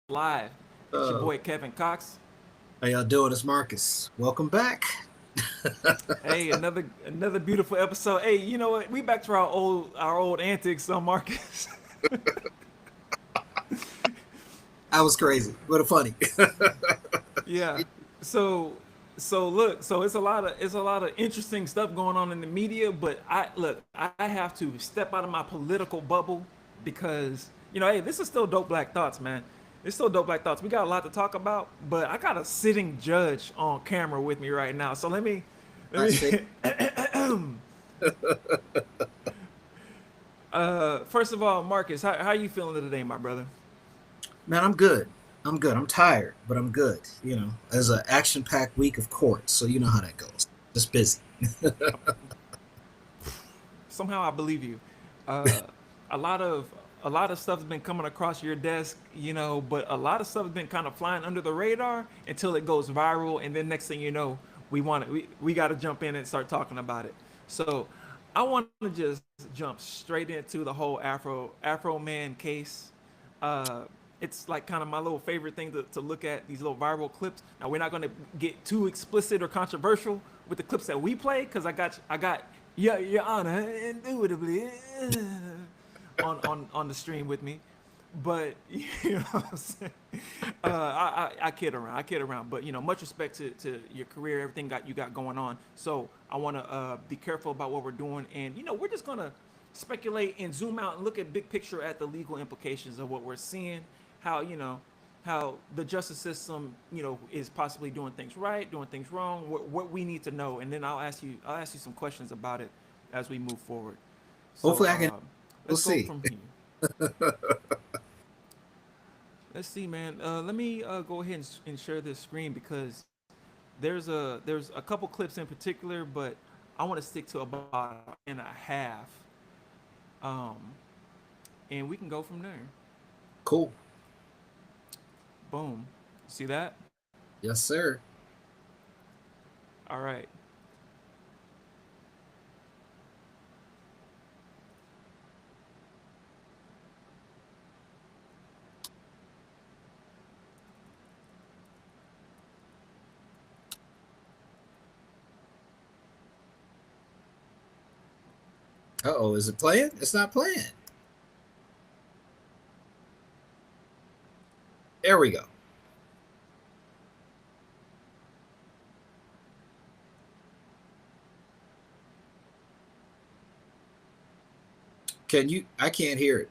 Live. It's your Uh, boy Kevin Cox. how y'all doing? It's Marcus. Welcome back. Hey, another beautiful episode. Hey, you know what? We back to our old antics on Marcus. I was crazy, but funny. Yeah. So so it's a lot of interesting stuff going on in the media, but I have to step out of my political bubble because hey, this is still dope black thoughts, man. It's still dope black thoughts. We got a lot to talk about, but I got a sitting judge on camera with me right now. So let I say, me first of all, Marcus, how you feeling today, my brother? man, I'm good. I'm good. I'm tired, but I'm good. As an action-packed week of court, so you know how that goes. Just busy. Somehow I believe you. Uh, a lot of a lot of stuff's been coming across your desk, but a lot of stuff's been kind of flying under the radar until it goes viral, and then next thing you know, we got to jump in and start talking about it. So I want to just jump straight into the whole Afro Man case. Uh, it's like kind of my little favorite thing to look at these little viral clips. Now we're not going to get too explicit or controversial with the clips that we play because I got your honor indubitably on the stream with me. But you know what I'm saying? I kid around. I kid around. But much respect to your career, everything got you got going on. So I want to be careful about what we're doing, and we're just gonna speculate and zoom out and look at big picture at the legal implications of what we're seeing, how how the justice system is possibly doing things right, doing things wrong, what we need to know, and then I'll ask you some questions about it as we move forward. So Hopefully, I can. We'll let's go see. from here. Let's see, man. Let me go ahead and share this screen because there's a couple clips in particular, but I want to stick to about an hour and a half, um, and we can go from there. Cool. Boom. See that? Yes, sir. All right. Uh-oh, is it playing? It's not playing. There we go. Can you? I can't hear it.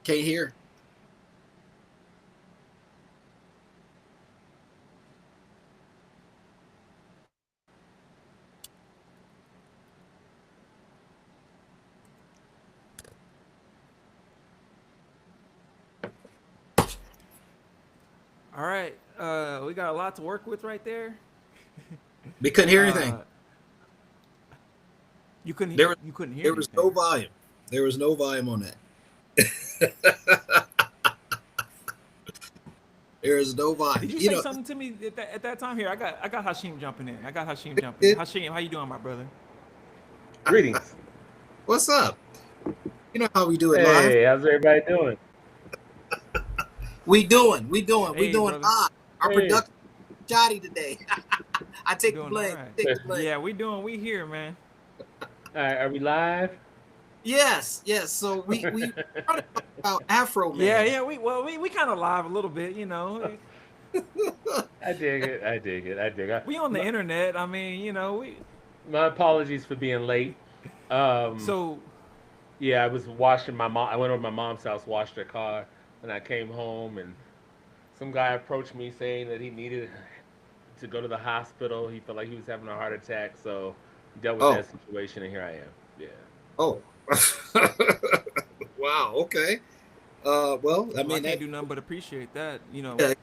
Can't hear. All right. We got a lot to work with right there. We couldn't hear anything. Uh, There was you couldn't hear there was anything. no volume. There was no volume on that. There is no volume. Did you say something to me at that time? Here, I got Hashim jumping in. I got Hashim jumping in. It, Hashim, how you doing, my brother? Greetings. what's up? You know how we do it live. Hey, how's everybody doing? We Hey, doing brother. live. Our Hey. production shoddy today. I take the Doing all blame. right. Take the blame. Yeah, we here, man. All right, are we live? Yes, yes. So we trying to talk about Afro Yeah, Man. yeah. We kind of live a little bit, I dig it. I dig it. I dig it. We on the internet. I mean, we. My apologies for being late. Um, So yeah, I was washing my mom. I went over to my mom's house, washed her car, and I came home, and some guy approached me saying that he needed to go to the hospital. He felt like he was having a heart attack, so he dealt with Oh, that situation, and here I am. Yeah. oh. Wow. Okay. Well, I Well, I mean can't that. do nothing but appreciate that. Yeah,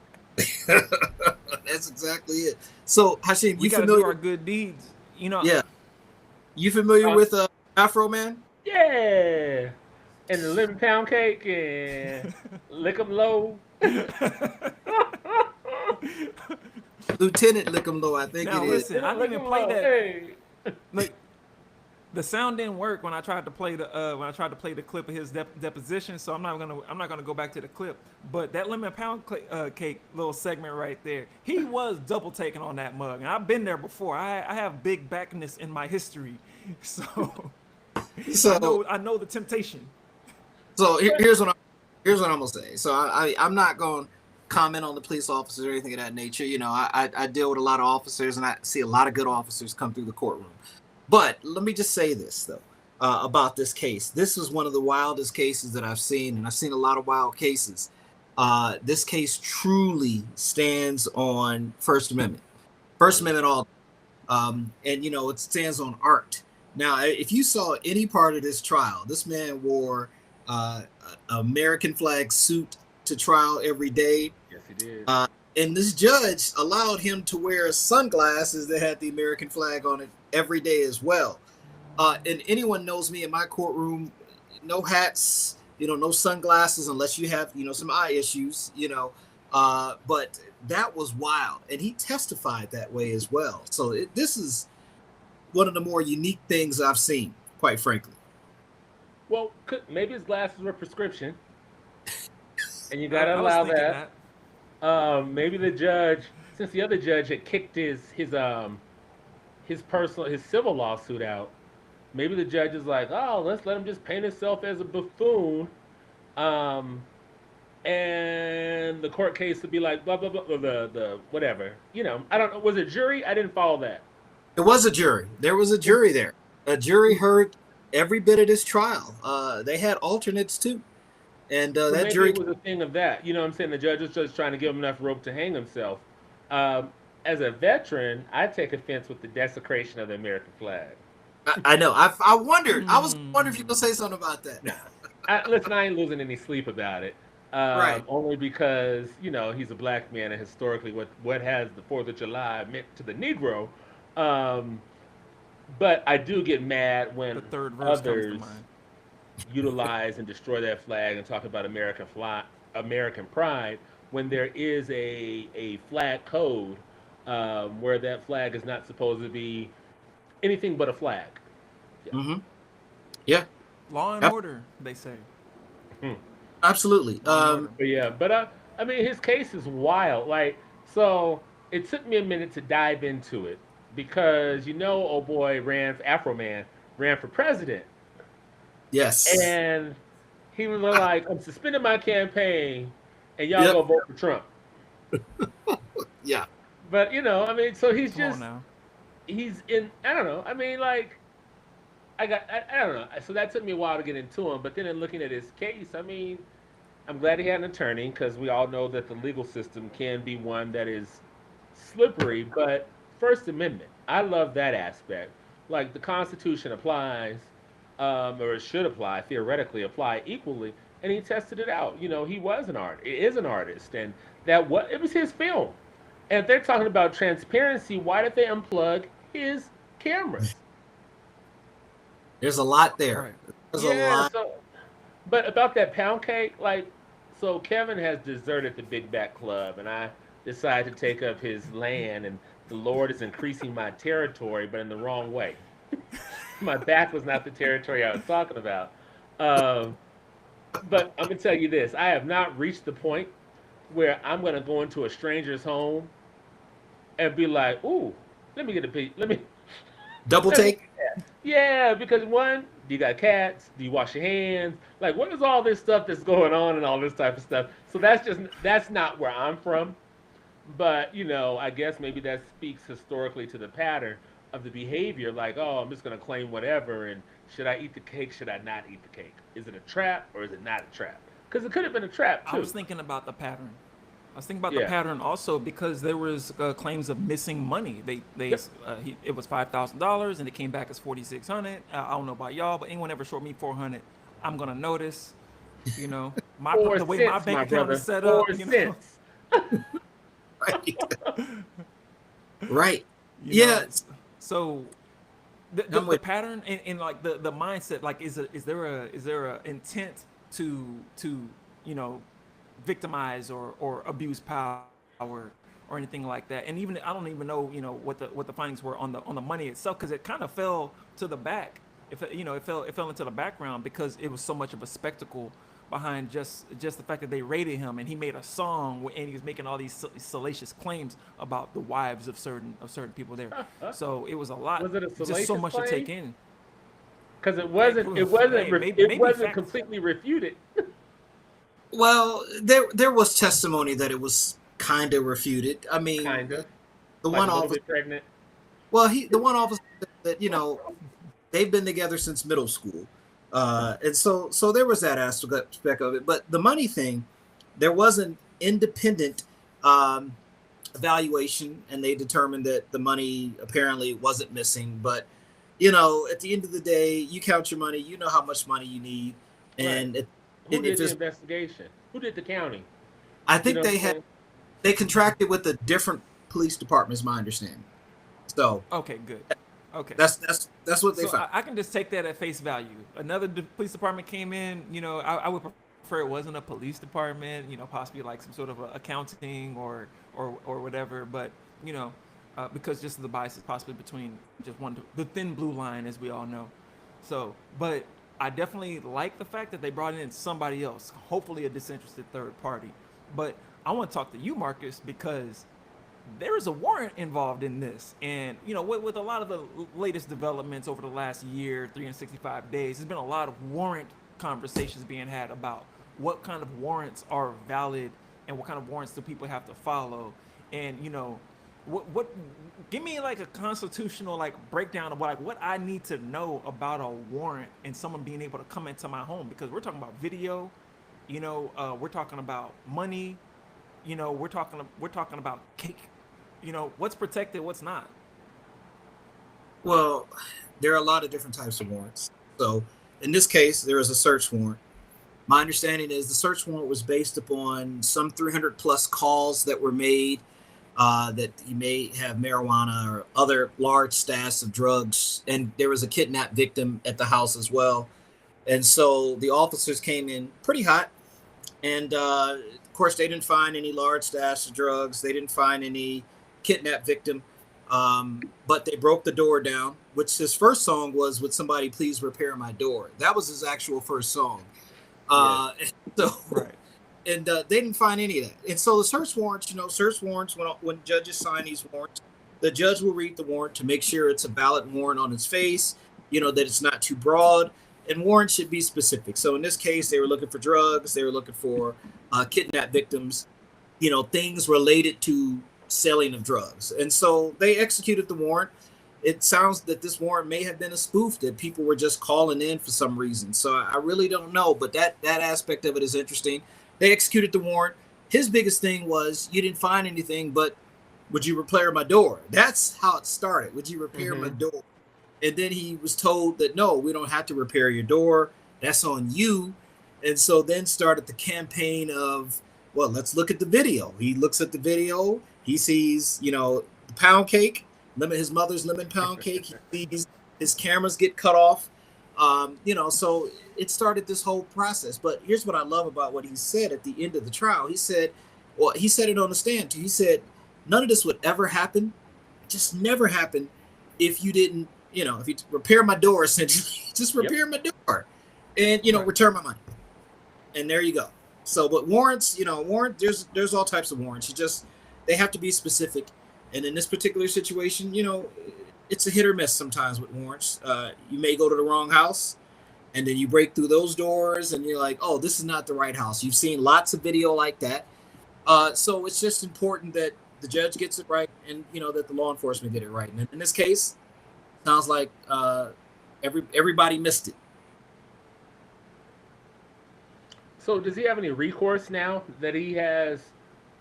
that's exactly it. So, Hashim, We you got to do our familiar? good deeds. You know, Yeah, you familiar Uh, with Afro Man? yeah. And the lemon pound cake and lick 'em low. Lieutenant Lickumlow, I think it now is. listen, I didn't Lick even 'em play low. that. Hey. Like the sound didn't work when I tried to play the clip of his deposition. So I'm not gonna go back to the clip. But that lemon pound cake little segment right there, he was double taking on that mug, and I've been there before. I have big backness in my history, so So, I know the temptation. so here's what I'm gonna say. So I'm not going to comment on the police officers or anything of that nature. You know, I deal with a lot of officers, and I see a lot of good officers come through the courtroom. But let me just say this though, about this case. This is one of the wildest cases that I've seen, and I've seen a lot of wild cases. This case truly stands on First Amendment. First Amendment all, and you know it stands on art. Now, if you saw any part of this trial, this man wore a American flag suit to trial every day, Yes, he did. and this judge allowed him to wear sunglasses that had the American flag on it every day as well. And anyone knows me in my courtroom, no hats, you know, no sunglasses unless you have, you know, some eye issues, you know. But that was wild, and he testified that way as well. So this is one of the more unique things I've seen, quite frankly. Well, maybe his glasses were prescription, and you I, gotta I was allow thinking that. that. Maybe the judge, since the other judge had kicked his civil lawsuit out, maybe the judge is like, oh, let's let him just paint himself as a buffoon, um, and the court case would be like blah blah blah, the whatever. You know, I don't know. Was it jury? I didn't follow that. It was a jury. There was a jury there. A jury heard every bit of this trial. They had alternates too, and So that maybe jury. it was a thing of that. You know what I'm saying? The judge was just trying to give him enough rope to hang himself. Um, as a veteran, I take offense with the desecration of the American flag. I know. I wondered. I was wondering if you Hmm. could say something about that. Nah. Listen, I ain't losing any sleep about it. Right. Only because, you know, he's a black man, and historically what has the 4th of July meant to the Negro. Um, but I do get mad The when third verse comes to others mind. utilize and destroy that flag and talk about American pride when there is a flag code, where that flag is not supposed to be anything but a flag. Yeah. Mm-hmm. Yeah. Law and Yep. order, they say. Hmm. Absolutely. Law and order. But yeah, I mean, his case is wild. Like, so it took me a minute to dive into it because, you know, oh boy Afro Man ran for president, Yes. and he was like, "I'm suspending my campaign, and y'all Yep. go vote for Trump." Yeah. But you know, I mean, so Come on now. he's in. I don't know. I mean, like, I don't know. So that took me a while to get into him. But then in looking at his case, I mean, I'm glad he had an attorney because we all know that the legal system can be one that is slippery. But First Amendment, I love that aspect. Like the Constitution applies, or it should apply, theoretically apply equally. And he tested it out. You know, he was an art, is an artist, and it was his film. And if they're talking about transparency, why did they unplug his cameras? There's a lot there. Right. There's a Yeah, lot. so but about that pound cake, like, so Kevin has deserted the Big Back Club, and I decided to take up his land, and the Lord is increasing my territory, but in the wrong way. My back was not the territory I was talking about. Um, but I'm gonna tell you this: I have not reached the point where I'm gonna go into a stranger's home and be like, "Ooh, let me get a piece. Double Let me take. Yeah, because one, do you got cats? Do you wash your hands? Like, what is all this stuff that's going on and all this type of stuff? So that's not where I'm from. But you know, I guess maybe that speaks historically to the pattern of the behavior. Like, oh, I'm just gonna claim whatever, and should I eat the cake? Should I not eat the cake? Is it a trap or is it not a trap? Because it could have been a trap I too. was thinking about the pattern. I was thinking about the Yeah. pattern also because there was claims of missing money. Yep. It was $5,000 and it came back as 4,600. I don't know about y'all, but anyone ever short me 400, I'm gonna notice. You know, Four the way my cents, bank my account is brother. set up. 4 cents. Right. Right. You Yeah. know, so I'm the with. pattern and like the mindset, like is there a intent to you know victimize or abuse power or anything like that. And even I don't even know what the findings were on the money itself because it kind of fell to the back. If it fell into the background because it was so much of a spectacle behind just the fact that they raided him and he made a song and he was making all these salacious claims about the wives of certain people there. So it was a lot, Was it a just so salacious much to take claim? in. Because Hey, hey, it maybe wasn't fact. completely refuted. Well, there was testimony that it was kind of refuted. I mean, Kinda. the Like one a little officer. bit pregnant. Well, the one officer said that they've been together since middle school, and so there was that aspect of it. But the money thing, there was an independent um, evaluation, and they determined that the money apparently wasn't missing. But at the end of the day, you count your money, you know how much money you need, Right. and Who if did the it's, investigation? Who did the counting? I You think know what I'm saying? they contracted with a different police department, is my understanding. So Okay, good. Okay. that's what they So found. I can just take that at face value. Another police department came in. I would prefer it wasn't a police department. Possibly like some sort of accounting or whatever. But you know, because just the bias is possibly between just the thin blue line, as we all know. So, but I definitely like the fact that they brought in somebody else, hopefully a disinterested third party. But I want to talk to you, Marcus, because there is a warrant involved in this. And, with a lot of the latest developments over the last year, 365 days, there's been a lot of warrant conversations being had about what kind of warrants are valid and what kind of warrants do people have to follow. And, what give me like a constitutional like breakdown of what I need to know about a warrant and someone being able to come into my home because we're talking about video, we're talking about money, we're talking about cake. What's protected, what's not. Well, there are a lot of different types of warrants. So in this case, there is a search warrant. My understanding is the search warrant was based upon some 300 plus calls that were made that he may have marijuana or other large stash of drugs. And there was a kidnapped victim at the house as well. And so the officers came in pretty hot. And of course, they didn't find any large stash of drugs. They didn't find any kidnapped victim. But they broke the door down, which his first song was, "Would somebody please repair my door?" That was his actual first song. Yes. So, Right. and they didn't find any of that. And so the search warrants, when judges sign these warrants, the judge will read the warrant to make sure it's a valid warrant on its face, that it's not too broad. And warrants should be specific. So in this case, they were looking for drugs. They were looking for kidnapped victims, things related to selling of drugs. And so they executed the warrant. It sounds that this warrant may have been a spoof that people were just calling in for some reason. So I really don't know, but that aspect of it is interesting. They executed the warrant. His biggest thing was you didn't find anything, but would you repair my door? That's how it started. Would you repair my door? And then he was told that no, we don't have to repair your door. That's on you. And so then started the campaign of, well, let's look at the video. He looks at the video. He sees, the pound cake, his mother's lemon pound cake. He sees his cameras get cut off. So it started this whole process. But here's what I love about what he said at the end of the trial. He said it on the stand too. He said, none of this would ever happen. It just never happened if you didn't, if you repair my door, essentially, just repair my door and, Right. return my money. And there you go. So, but warrants, there's all types of warrants. They have to be specific. And in this particular situation, it's a hit or miss sometimes with warrants. You may go to the wrong house and then you break through those doors and you're like, oh, this is not the right house. You've seen lots of video like that. So it's just important that the judge gets it right and, that the law enforcement get it right. And in this case, sounds like everybody missed it. So does he have any recourse now that he has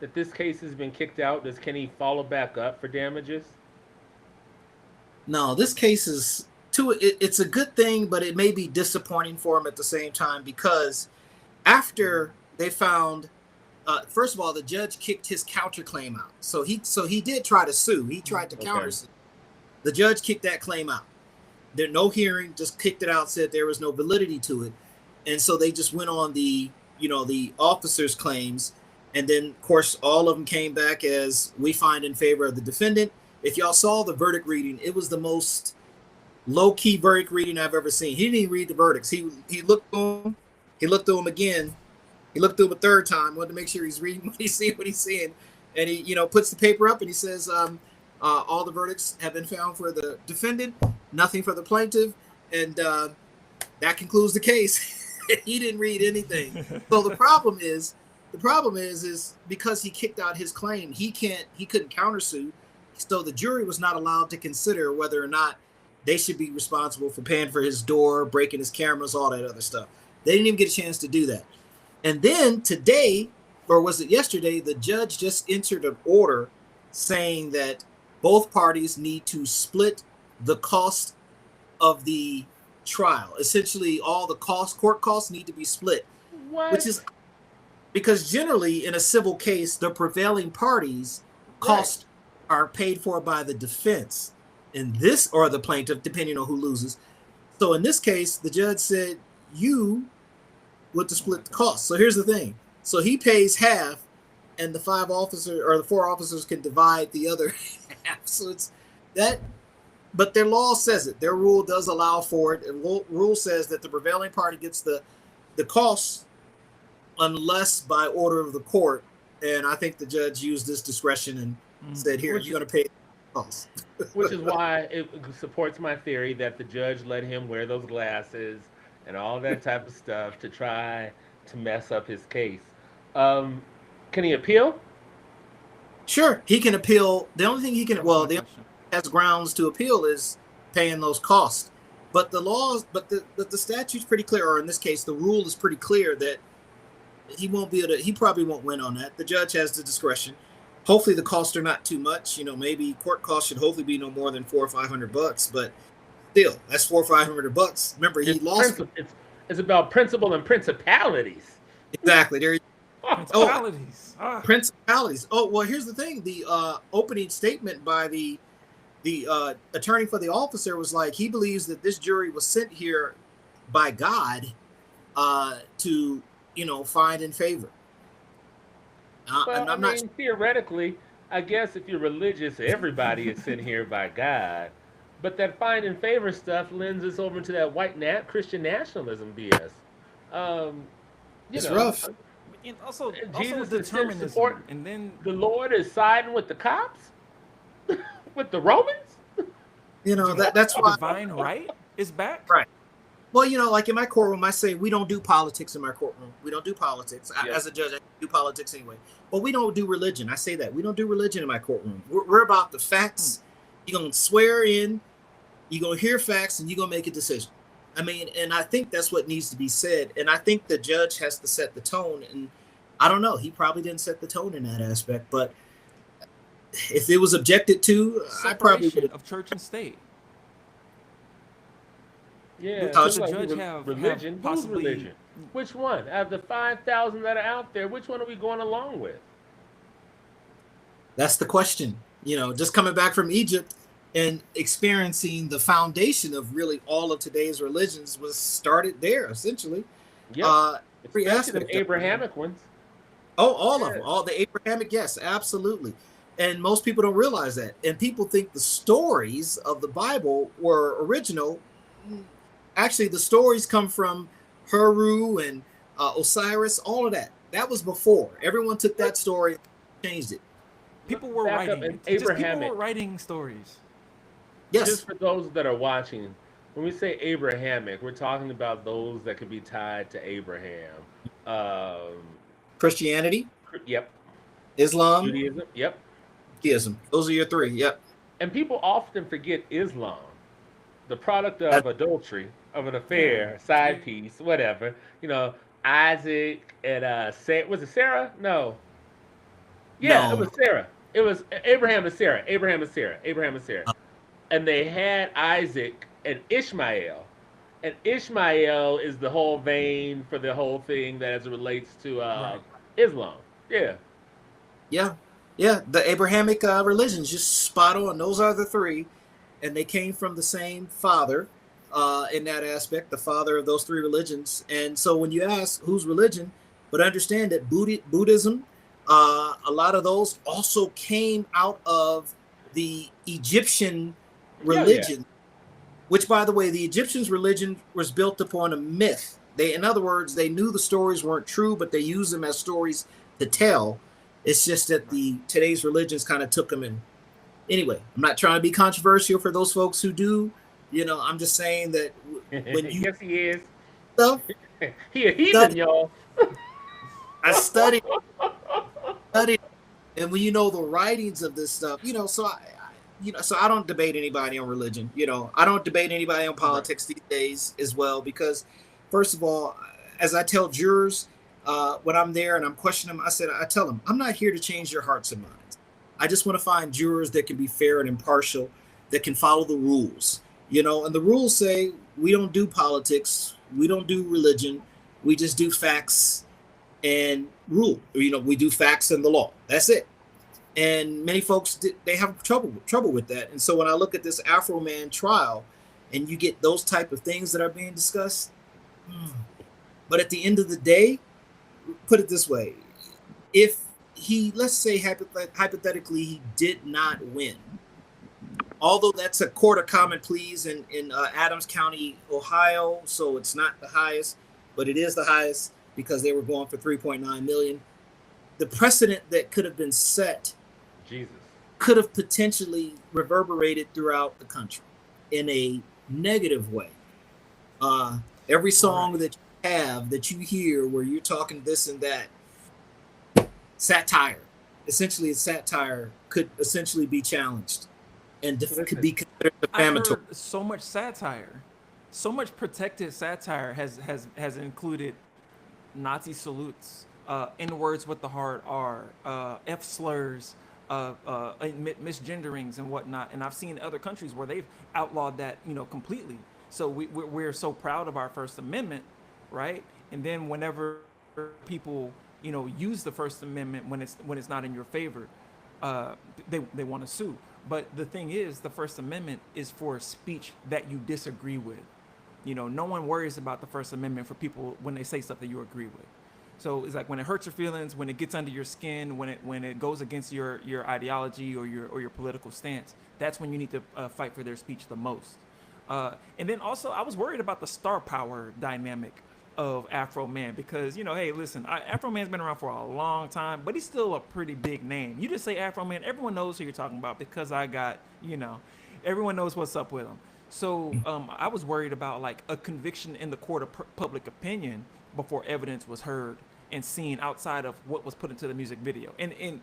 that this case has been kicked out? Can he follow back up for damages? No, this case is it's a good thing, but it may be disappointing for him at the same time, because after they found, first of all, the judge kicked his counterclaim out. So he did try to sue. He tried to counter sue. The judge kicked that claim out. There no hearing, just kicked it out, said there was no validity to it. And so they just went on the officers' claims. And then, of course, all of them came back as we find in favor of the defendant. If y'all saw the verdict reading, it was the most low-key verdict reading I've ever seen. He didn't even read the verdicts. He looked through them. He looked through them again. He looked through them a third time, wanted to make sure he's reading what he's seeing. And he, puts the paper up and he says, all the verdicts have been found for the defendant, nothing for the plaintiff, and that concludes the case. He didn't read anything. So the problem is because he kicked out his claim, he couldn't countersue. So the jury was not allowed to consider whether or not they should be responsible for paying for his door, breaking his cameras, all that other stuff. They didn't even get a chance to do that. And then today, or was it yesterday, the judge just entered an order saying that both parties need to split the cost of the trial. Essentially, all the court costs need to be split. What? Which is because generally in a civil case, the prevailing parties' costs are paid for by the defense, in this, or the plaintiff, depending on who loses. So in this case, the judge said you would to split the cost. So here's the thing. So he pays half, and the 4 officers can divide the other half. So it's that, but their law says it. Their rule does allow for it. And rule says that the prevailing party gets the costs unless by order of the court. And I think the judge used this discretion and said, here, you're going to pay the costs. Which is why it supports my theory that the judge let him wear those glasses and all that type of stuff to try to mess up his case. Can he appeal? Sure, he can appeal. The only thing he has grounds to appeal is paying those costs. But the laws, but the statute's pretty clear, or in this case, the rule is pretty clear that he won't be able to. He probably won't win on that. The judge has the discretion. Hopefully, the costs are not too much. Maybe court costs should hopefully be no more than $400 or $500. But still, that's $400 or $500. Remember, he lost. It's about principle and principalities. Exactly. There. Principalities. Principalities. Oh, well, here's the thing. The opening statement by the attorney for the officer was like, he believes that this jury was sent here by God to, find in favor. Well, theoretically, I guess if you're religious, everybody is sent here by God. But that find in favor stuff lends us over to that white Christian nationalism BS. It's rough. And also Jesus determinism. And then the Lord is siding with the cops, with the Romans. That's why divine right is back. Right. Well, like in my courtroom, I say we don't do politics in my courtroom. We don't do politics. As a judge, I do politics anyway. But we don't do religion. I say that. We don't do religion in my courtroom. We're about the facts. You're going to swear in. You're going to hear facts, and you're going to make a decision. And I think that's what needs to be said. And I think the judge has to set the tone. And I don't know. He probably didn't set the tone in that aspect. But if it was objected to, I probably would of church and state. Yeah, Does the judge have religion? Whose religion? Which one? Out of the 5,000 that are out there, which one are we going along with? That's the question. Just coming back from Egypt and experiencing the foundation of really all of today's religions was started there, essentially. Yeah, every aspect the Abrahamic ones. Oh, all of them. All the Abrahamic, yes, absolutely. And most people don't realize that. And people think the stories of the Bible were original. Actually, the stories come from Heru and Osiris, all of that. That was before. Everyone took that story, changed it. People were Back up writing. in Just people Abrahamic. were writing stories. Yes. Just for those that are watching, when we say Abrahamic, we're talking about those that could be tied to Abraham. Christianity, Yep. Islam, Judaism. Yep. Theism. Those are your three. Yep. And people often forget Islam, the product of adultery, of an affair, side piece, whatever. Isaac and was it Sarah? No. Yeah, it No. was Sarah. It was Abraham and Sarah. Abraham and Sarah. Abraham and Sarah. And they had Isaac and Ishmael. And Ishmael is the whole vein for the whole thing that as it relates to Right. Islam. Yeah. Yeah, yeah. The Abrahamic religions, just spot on. Those are the three, and they came from the same father. In that aspect, the father of those three religions. And so, when you ask whose religion, but understand that Buddhism, a lot of those also came out of the Egyptian Yeah, yeah. religion, which, by the way, the Egyptians' religion was built upon a myth. In other words, they knew the stories weren't true, but they used them as stories to tell. It's just that the today's religions kind of took them in. Anyway, I'm not trying to be controversial for those folks who do. I'm just saying that when you Yes, he is. stuff, He a heathen, study, y'all. I studied, and when you know the writings of this stuff, so I don't debate anybody on religion. I don't debate anybody on politics these days as well, because first of all, as I tell jurors when I'm there and I'm questioning them, I tell them, I'm not here to change your hearts and minds. I just want to find jurors that can be fair and impartial, that can follow the rules. And the rules say we don't do politics, we don't do religion, we just do facts and rule. We do facts and the law. That's it. And many folks they have trouble with that. And so when I look at this Afro-Man trial, and you get those type of things that are being discussed, but at the end of the day, put it this way: if he, let's say hypothetically, he did not win, although that's a court of common pleas in Adams County, Ohio, so it's not the highest, but it is the highest because they were going for 3.9 million. The precedent that could have been set Jesus. could have potentially reverberated throughout the country in a negative way. Every song that you have, that you hear where you're talking this and that, satire, essentially a satire, could essentially be challenged and could be considered defamatory. I heard so much satire, so much protected satire has included Nazi salutes, N words with the hard R, F slurs, misgenderings and whatnot. And I've seen other countries where they've outlawed that, completely. So we're so proud of our First Amendment, right? And then whenever people, use the First Amendment when it's not in your favor, they want to sue. But the thing is, the First Amendment is for speech that you disagree with. No one worries about the First Amendment for people when they say stuff that you agree with. So it's like when it hurts your feelings, when it gets under your skin, when it goes against your ideology or your political stance, that's when you need to fight for their speech the most. And then also, I was worried about the star power dynamic of Afro-Man because, hey, listen, Afro-Man's been around for a long time, but he's still a pretty big name. You just say Afro-Man, everyone knows who you're talking about because everyone knows what's up with him. So I was worried about like a conviction in the court of public opinion before evidence was heard and seen outside of what was put into the music video. And in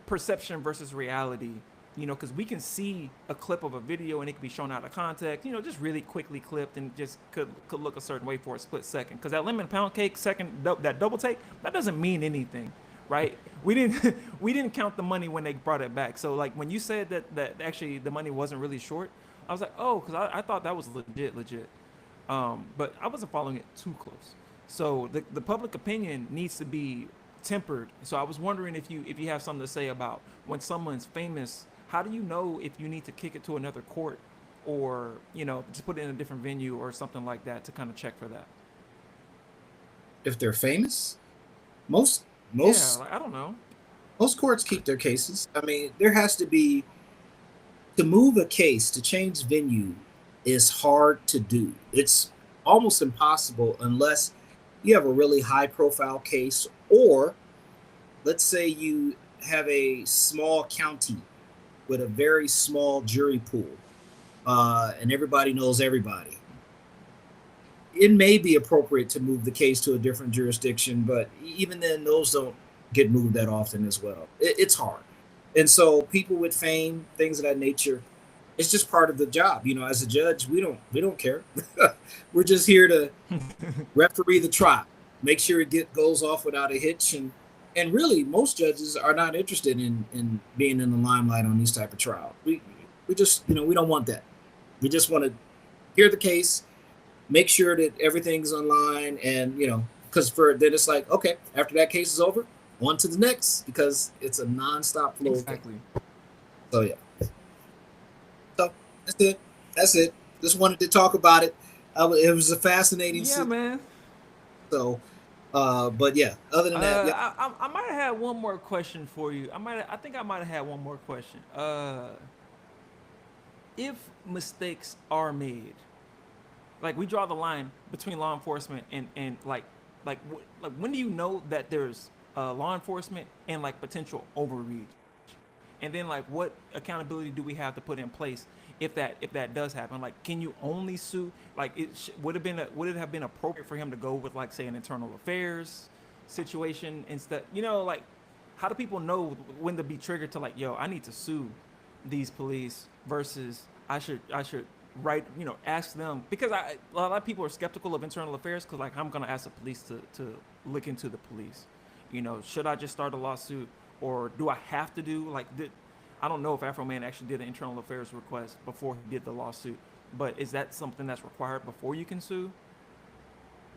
perception versus reality, because we can see a clip of a video and it can be shown out of context, just really quickly clipped and just could look a certain way for a split second. Because that lemon pound cake that double take, that doesn't mean anything, right? We didn't count the money when they brought it back. So like when you said that actually the money wasn't really short, I was like, oh, because I thought that was legit. But I wasn't following it too close. So the public opinion needs to be tempered. So I was wondering if you have something to say about when someone's famous, how do you know if you need to kick it to another court or, just put it in a different venue or something like that to kind of check for that? If they're famous, most I don't know. most courts keep their cases. I mean, there has to be, to move a case, to change venue is hard to do. It's almost impossible unless you have a really high profile case, or let's say you have a small county with a very small jury pool, and everybody knows everybody. It may be appropriate to move the case to a different jurisdiction, but even then, those don't get moved that often as well. It's hard. And so people with fame, things of that nature, it's just part of the job. As a judge, we don't care. We're just here to referee the trial, make sure it goes off without a hitch, and and really most judges are not interested in being in the limelight on these type of trials. We just, you know, we don't want that. We just want to hear the case, make sure that everything's online, and you know, because for then it's like, okay, after that case is over, on to the next, because it's a nonstop flow. Exactly. So yeah. So that's it. That's it. Just wanted to talk about it. It was a fascinating. Yeah, man. So, but yeah. Other than that, I might have had one more question for you. I think I might have had one more question. If mistakes are made, like we draw the line between law enforcement and like when do you know that there's law enforcement and like potential overreach, and then like what accountability do we have to put in place if that does happen? Like, can you only sue? Like, would it have been appropriate for him to go with like say an internal affairs situation instead? You know, like how do people know when to be triggered to like, yo, I need to sue these police versus I should write, you know, ask them, because a lot of people are skeptical of internal affairs because like I'm gonna ask the police to look into the police. You know, should I just start a lawsuit, or do I have to do like I don't know if Afroman actually did an internal affairs request before he did the lawsuit, but is that something that's required before you can sue?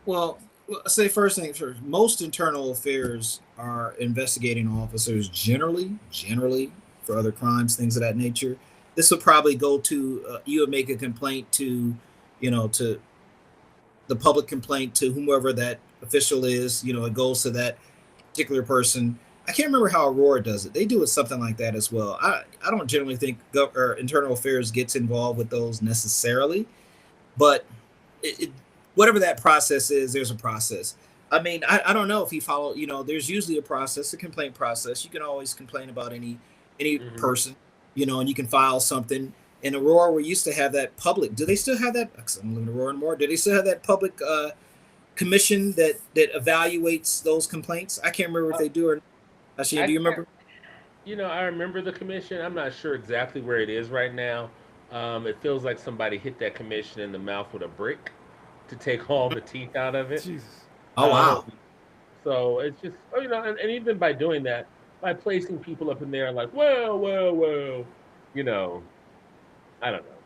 well, say first thing first. Most internal affairs are investigating officers generally for other crimes, things of that nature. This would probably go to you would make a complaint to, you know, to the public complaint to whomever that official is. You know, it goes to that particular person. I can't remember how Aurora does it. They do it something like that as well. I don't generally think internal affairs gets involved with those necessarily, but whatever that process is, there's a process. I mean, I don't know if he followed. You know, there's usually a process, a complaint process. You can always complain about any person, you know, and you can file something. In Aurora, we used to have that public. Do they still have that? I don't live in Aurora anymore. Do they still have that public commission that evaluates those complaints? I can't remember if they do or. Actually, do you remember? You know, I remember the commission. I'm not sure exactly where it is right now. It feels like somebody hit that commission in the mouth with a brick to take all the teeth out of it. Jesus. Oh wow. So it's just, oh, you know, and even by doing that, by placing people up in there like, well, you know, I don't know.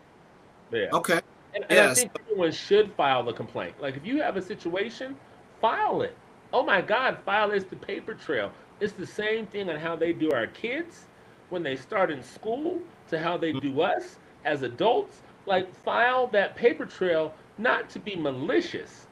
But yeah. Okay. And I Yes. think everyone should file the complaint. Like, if you have a situation, file it. Oh my God, file is the paper trail. It's the same thing on how they do our kids when they start in school to how they do us as adults. Like, file that paper trail, not to be malicious,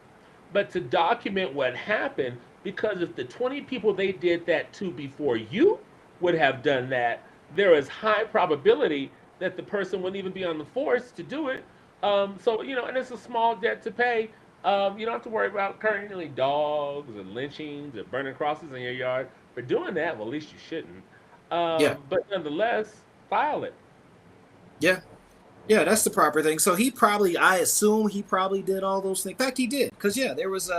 but to document what happened. Because if the 20 people they did that to before you would have done that, there is high probability that the person wouldn't even be on the force to do it. So, you know, and it's a small debt to pay. You don't have to worry about currently dogs and lynchings and burning crosses in your yard for doing that. Well, at least you shouldn't. Yeah. But nonetheless, file it. Yeah. Yeah, that's the proper thing. So I assume he probably did all those things. In fact, he did, because yeah, there was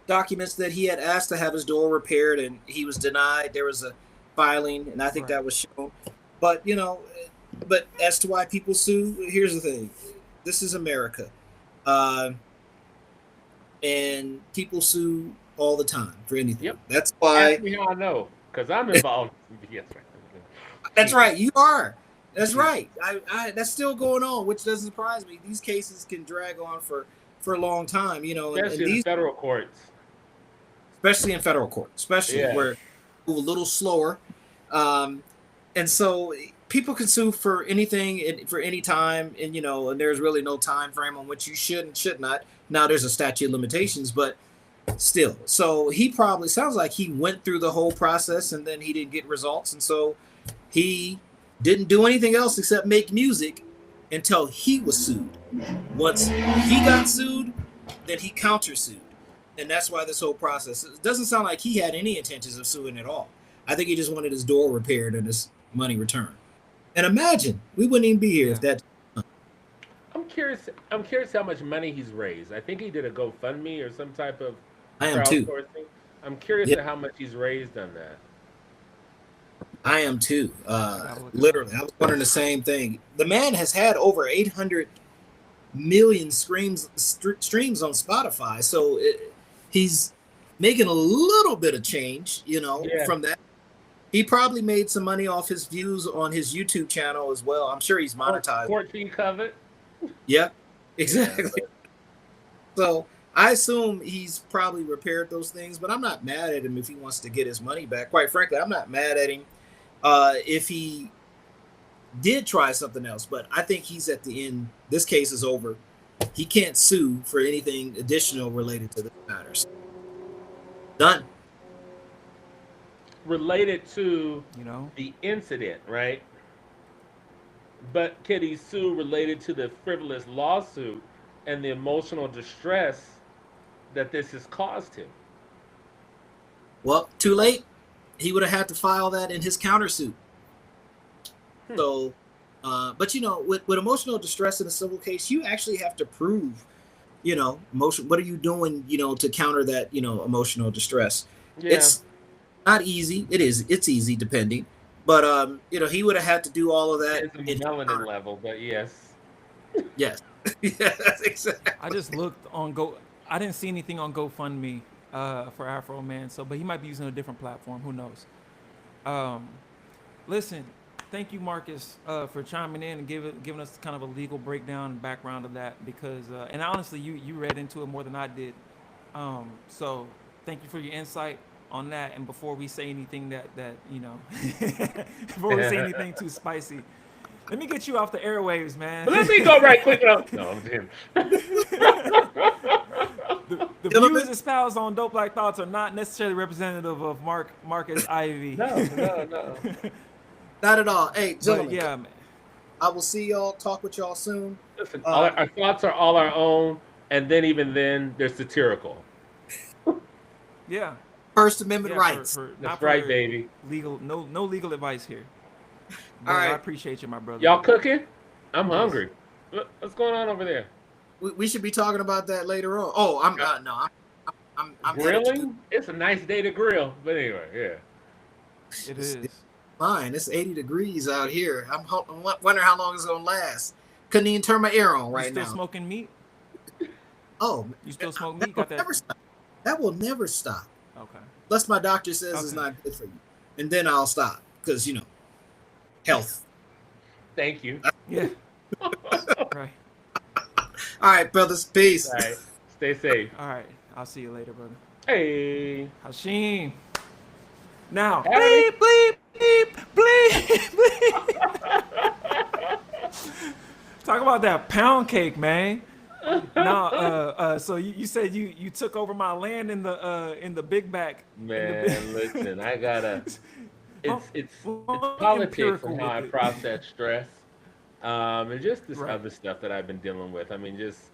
documents that he had asked to have his door repaired, and he was denied. There was a filing, and I think that was shown. But you know, but as to why people sue, here's the thing: this is America, and people sue all the time for anything. Yep. That's why. Ask me how I know, because I'm involved. Yes, right. That's right. You are. That's right. That's still going on, which doesn't surprise me. These cases can drag on for a long time, you know, Especially in federal courts. Especially in federal court, where it's a little slower. And so people can sue for anything for any time, and you know, and there's really no time frame on which you should and should not. Now there's a statute of limitations, but still. So he probably sounds like he went through the whole process and then he didn't get results, and so he didn't do anything else except make music until he was sued. Once he got sued, then he countersued. And that's why this whole process, it doesn't sound like he had any intentions of suing at all. I think he just wanted his door repaired and his money returned. And imagine, we wouldn't even be here if that. I'm curious how much money he's raised. I think he did a GoFundMe or some type of I am too. crowdsourcing. I'm curious at how much he's raised on that. I am too. Literally, I was wondering the same thing. The man has had over 800 million streams on Spotify, so he's making a little bit of change, you know, Yeah. from that. He probably made some money off his views on his YouTube channel as well. I'm sure he's monetized. Court fee covered. Yeah, Yeah, exactly. but So I assume he's probably repaired those things, but I'm not mad at him if he wants to get his money back. Quite frankly, I'm not mad at him if he did try something else, but I think he's at the end. This case is over. He can't sue for anything additional related to this matters. Done. related to You know, the incident, right? But can he sue related to the frivolous lawsuit and the emotional distress that this has caused him? Well, too late. He would have had to file that in his countersuit. So, but you know, with emotional distress in a civil case, you actually have to prove, you know, emotion. What are you doing, you know, to counter that, you know, emotional distress? Yeah. It's not easy. It is. It's easy depending, but you know, he would have had to do all of that. It's a in his melanin counter- level, but yes. Yes. Yes, exactly. I just looked on Go. I didn't see anything on GoFundMe for Afro Man. So, but he might be using a different platform. Who knows? Listen, thank you, Marcus, for chiming in and giving us kind of a legal breakdown and background of that. Because, and honestly, you read into it more than I did. So, thank you for your insight on that. And before we say anything that you know, before we say anything too spicy, let me get you off the airwaves, man. But let me go right quick. No, I'm him. The views espoused on Dope Black Thoughts are not necessarily representative of Marcus Ivy. No. Not at all. Hey, But gentlemen, yeah, man. I will see y'all. Talk with y'all soon. Listen, our thoughts are all our own, and then even then, they're satirical. Yeah. First Amendment Yeah, rights. not That's for right, baby. Legal, no legal advice here. But All right. I appreciate you, my brother. Y'all cooking? I'm Yes. hungry. What's going on over there? We should be talking about that later on. Oh, I'm no, I'm headed to do- Grilling? It's a nice day to grill. But anyway, yeah. It is. fine. It's 80 degrees out here. I'm wondering how long it's gonna last. Couldn't even turn my air on You right still now. smoking meat? Oh, You still smoke that meat? will Got that? never stop. That will never stop. Okay. Unless my doctor says it's Okay. not good for you, and then I'll stop because you know, health. Thank you. Yeah. Right. All right, brothers. Peace. All right. Stay safe. All right. I'll see you later, brother. Hey. Hashim. Now, Howdy. bleep, bleep, bleep, bleep. Talk about that pound cake, man. Now, so you said you took over my land in the big back. Man, listen, I gotta. It's Well, politics empirical and how I with it. process stress, and just this Right. other stuff that I've been dealing with. I mean, just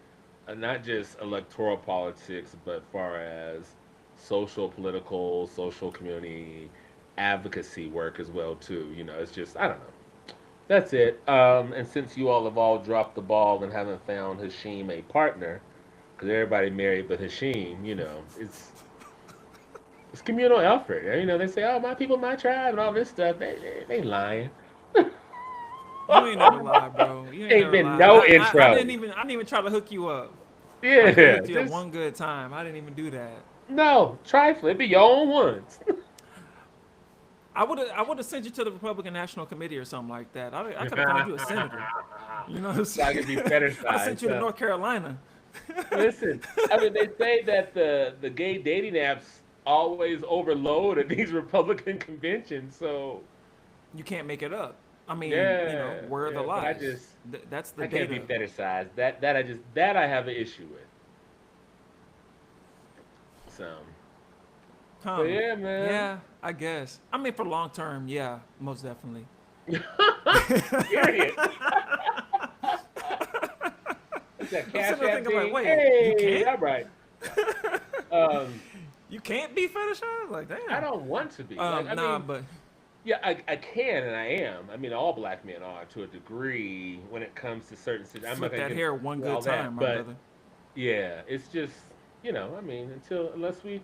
not just electoral politics, but far as social, political, social community advocacy work as well too. You know, it's just I don't know. That's it. And since you all have all dropped the ball and haven't found Hashim a partner, because everybody married but Hashim, you know, it's communal effort. You know, they say, "Oh, my people, my tribe," and all this stuff. They lying. You ain't never lied, bro. You Ain't never been lied. no I intro. didn't even try to hook you up. I Yeah, hooked you up just- one good time. I didn't even do that. no trifle. It be your own ones. I would have sent you to the Republican National Committee or something like that. I could have found you a senator. You know what I'm So I saying? could be fetishized. I sent you to huh? North Carolina. Listen, I mean, they say that the gay dating apps always overload at these Republican conventions. So You can't make it up. I mean, yeah, where are the yeah, but I lies? just That's the I can't data. be fetishized. That I have an issue with. So Huh. but yeah, man. Yeah, I guess. I mean, for long term, yeah, most definitely. Period. What's that I'm cash sitting there app thinking, like, thing? wait, Hey, you can't? all right. You can't be fetishized? Like, damn. I don't want to be. Like, I nah, mean, but yeah, I can and I am. I mean, all black men are to a degree when it comes to certain situations. flip that hair one good time, my brother. Yeah, it's just I mean, unless we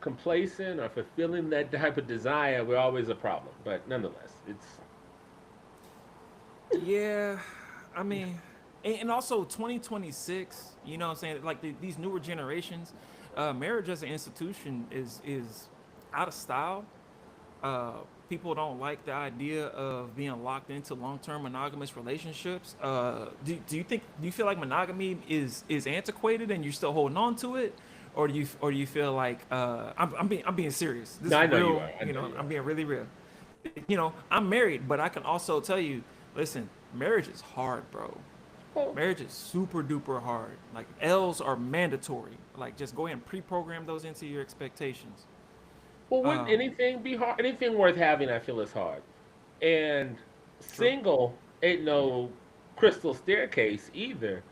complacent or fulfilling that type of desire, we're always a problem. But nonetheless, it's Yeah, I mean, and also 2026, you know what I'm saying? Like these newer generations, Marriage as an institution is out of style. uh, People don't like the idea of being locked into long-term monogamous relationships. Do you feel like monogamy is antiquated and you're still holding on to it, or do you feel like I'm being serious? This No, is I know you real. are. I You know know, you I'm are. being really real. I'm married, but I can also tell you, listen, marriage is hard, bro. Well, Marriage is super duper hard. Like L's are mandatory. Like just go ahead and pre-program those into your expectations. well, wouldn't Um, anything be hard? Anything worth having, I feel, is hard. And True. single ain't no crystal staircase either.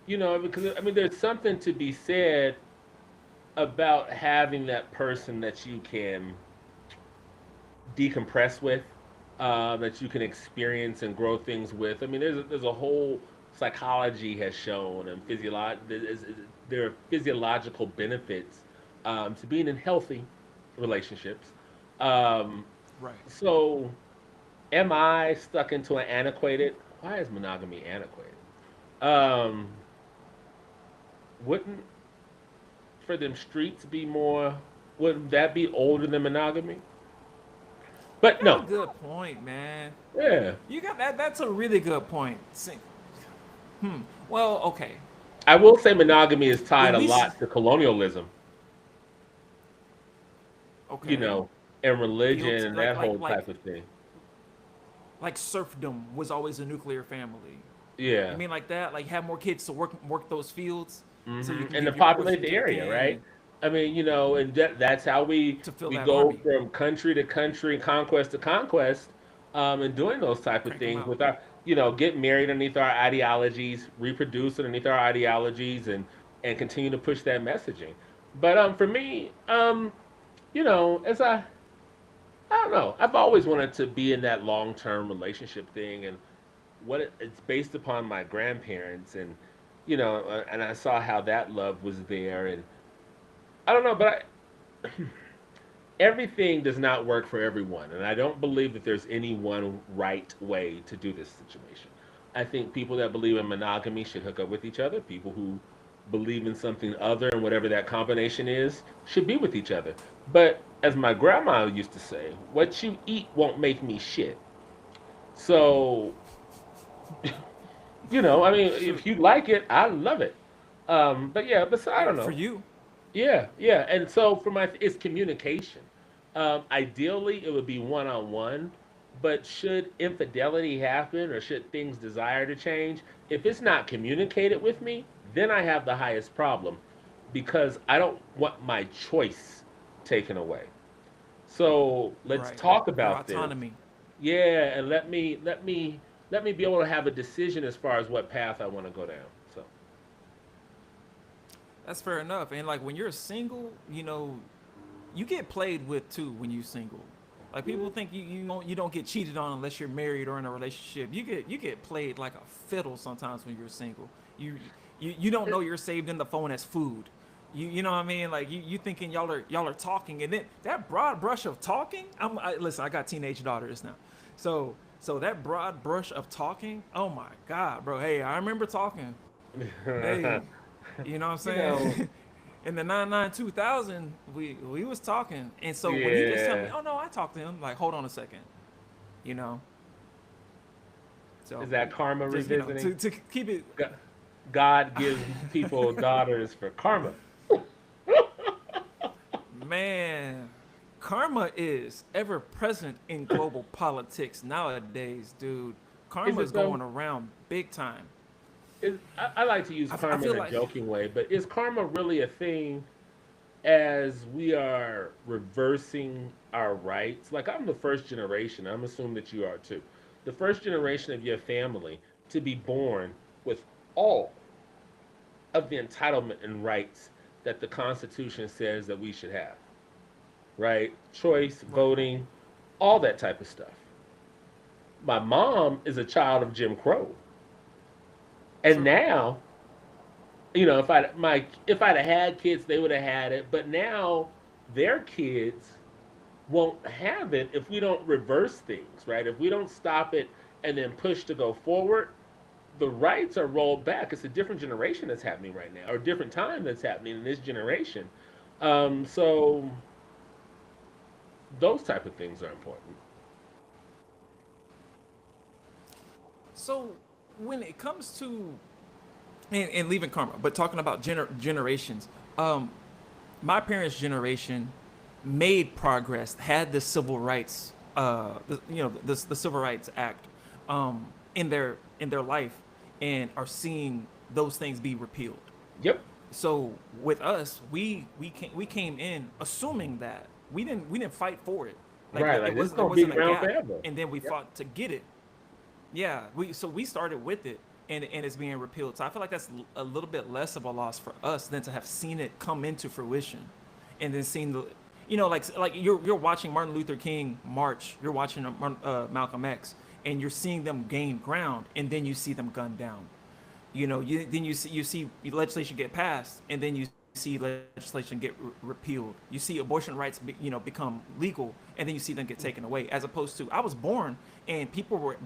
Because I mean, there's something to be said about having that person that you can decompress with, that you can experience and grow things with. I mean, there's a whole psychology has shown and there are physiological benefits to being in healthy relationships. Um, Right. so, am I stuck into an antiquated? Why is monogamy antiquated? Um, wouldn't for them streets be more? Wouldn't that be older than monogamy? You But got a no, good point, man. yeah. You got that. That's a really good point. Well, okay. I will say monogamy is tied When a we s- lot to colonialism, you okay, know, and religion guilt and that whole type of thing. like serfdom was always a nuclear family. You Yeah. mean like that? Like have more kids to work those fields, so you can And to give your populate portion the to the area, king right? and I mean, and that's how to fill we that go army, from country to country, conquest to conquest, and doing those type of crank them things out. with our, get married underneath our ideologies, reproduce underneath our ideologies, and continue to push that messaging. But for me, as I don't know. I've always wanted to be in that long term relationship thing, and it's based upon my grandparents, and and I saw how that love was there, and I don't know, but everything does not work for everyone, and I don't believe that there's any one right way to do this situation. I think people that believe in monogamy should hook up with each other. People who believe in something other and whatever that combination is should be with each other. But as my grandma used to say, what you eat won't make me shit. So, I mean, Shoot, if you like it, I love it. But yeah, but so, I don't for know. you, Yeah, yeah. And so for it's communication. Ideally, it would be one on one, but should infidelity happen or should things desire to change, if it's not communicated with me, then I have the highest problem because I don't want my choice taken away. So let's right? talk Your about this. autonomy. Yeah, and let me be able to have a decision as far as what path I want to go down. So That's fair enough. And like when you're single, you get played with too when you're single. Like people think you don't get cheated on unless you're married or in a relationship. You get played like a fiddle sometimes when you're single. You don't know you're saved in the phone as food. You know what I mean? Like you thinking y'all are talking, and then that broad brush of talking. Listen. I got teenage daughters now, so that broad brush of talking. Oh my god, bro. Hey, I remember talking. Hey, you know what I'm you know, saying? In the 99 2000, we was talking, and so when he just tell me, yeah. oh no, I talked to him. Like, hold on a second, you know. So Is that karma just revisiting? to keep it, God gives people daughters for karma. man. Karma is ever present in global politics nowadays, dude. Is Karma is it though? going around big time. I like to use I karma in feel a like joking way, but is karma really a thing as we are reversing our rights? Like, I'm the first generation, I'm assuming that you are too. The first generation of your family to be born with all of the entitlement and rights that the Constitution says that we should have, right? Choice, right, voting, all that type of stuff. My mom is a child of Jim Crow. And true, now, if I'd have had kids, they would have had it. But now their kids won't have it if we don't reverse things, right? If we don't stop it and then push to go forward, the rights are rolled back. It's a different generation that's happening right now, or a different time that's happening in this generation. So those type of things are important. So when it comes to and leaving karma, but talking about generations, um, my parents' generation made progress, had the civil rights, the Civil Rights Act, in their life, and are seeing those things be repealed. Yep. So with us, we came in assuming that we didn't fight for it, like Right. it Like this is wasn't there gonna be wasn't a around gap, forever. and then we Yep. fought to get it. Yeah, we started with it, and it's being repealed. So I feel like that's a little bit less of a loss for us than to have seen it come into fruition, and then seen the, like you're watching Martin Luther King march, you're watching Malcolm X, and you're seeing them gain ground, and then you see them gunned down. Then you see legislation get passed, and then you see legislation get repealed. You see abortion rights become legal, and then you see them get taken away. As opposed to, I was born and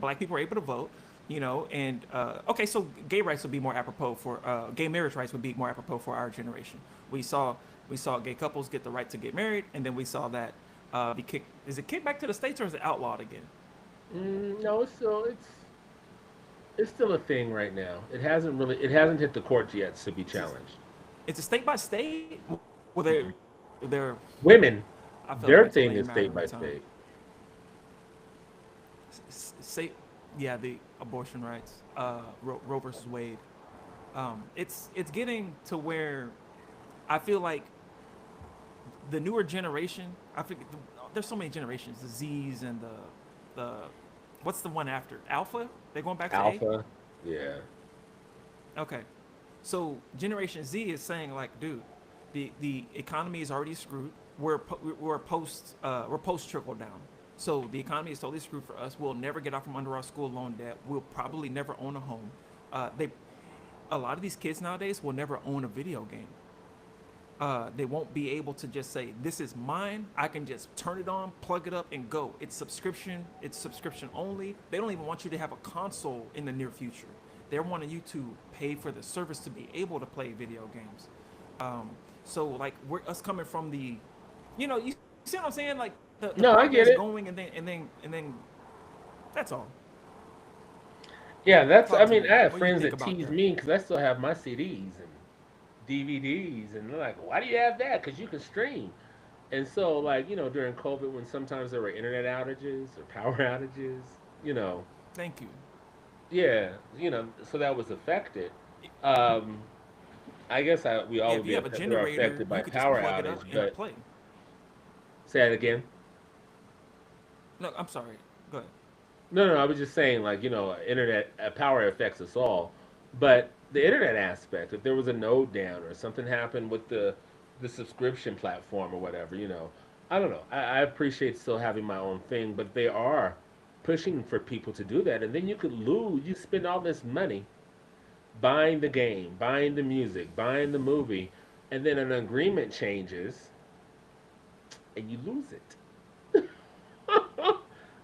black people were able to vote, and okay, so gay rights would be more apropos for gay marriage rights would be more apropos for our generation. We saw gay couples get the right to get married, and then we saw that be kicked. Is it kicked back to the states, or is it outlawed again? No, it's still a thing right now. It hasn't hit the courts yet to be challenged. It's a state by state. Well, they're Women, I feel like their it's thing only a is matter state by of time. state. Say, yeah, the abortion rights, Roe versus Wade. It's getting to where I feel like the newer generation. I think there's so many generations, the Z's and the what's the one after Alpha? They're going back to A. Alpha, yeah. Okay, so Generation Z is saying like, dude, the economy is already screwed. We're post trickle down. So the economy is totally screwed for us. We'll never get out from under our school loan debt. We'll probably never own a home. They A lot of these kids nowadays will never own a video game. They won't be able to just say, this is mine. I can just turn it on, plug it up, and go. It's subscription only. They don't even want you to have a console in the near future. They're wanting you to pay for the service to be able to play video games. So like, we're us coming from you see what I'm saying? Like the No, I get progress it. going, and then that's all. Yeah, I Talk to mean, me. I have What do you friends think that about tease that? me because I still have my CDs and DVDs, and they're like, "Why do you have that? Because you can stream." And so, like, during COVID, when sometimes there were internet outages or power outages, you know, Thank you. yeah, so that was affected. Um, I guess we Yeah, all if would you be have a affected or generator, affected you by could just power plug it outage. up and But play. say that again. No, I'm sorry. Go ahead. No, no, I was just saying, like, internet power affects us all, but the internet aspect, if there was a node down or something happened with the subscription platform or whatever, I don't know. I appreciate still having my own thing, but they are pushing for people to do that, and then you could lose. You spend all this money buying the game, buying the music, buying the movie, and then an agreement changes, and you lose it.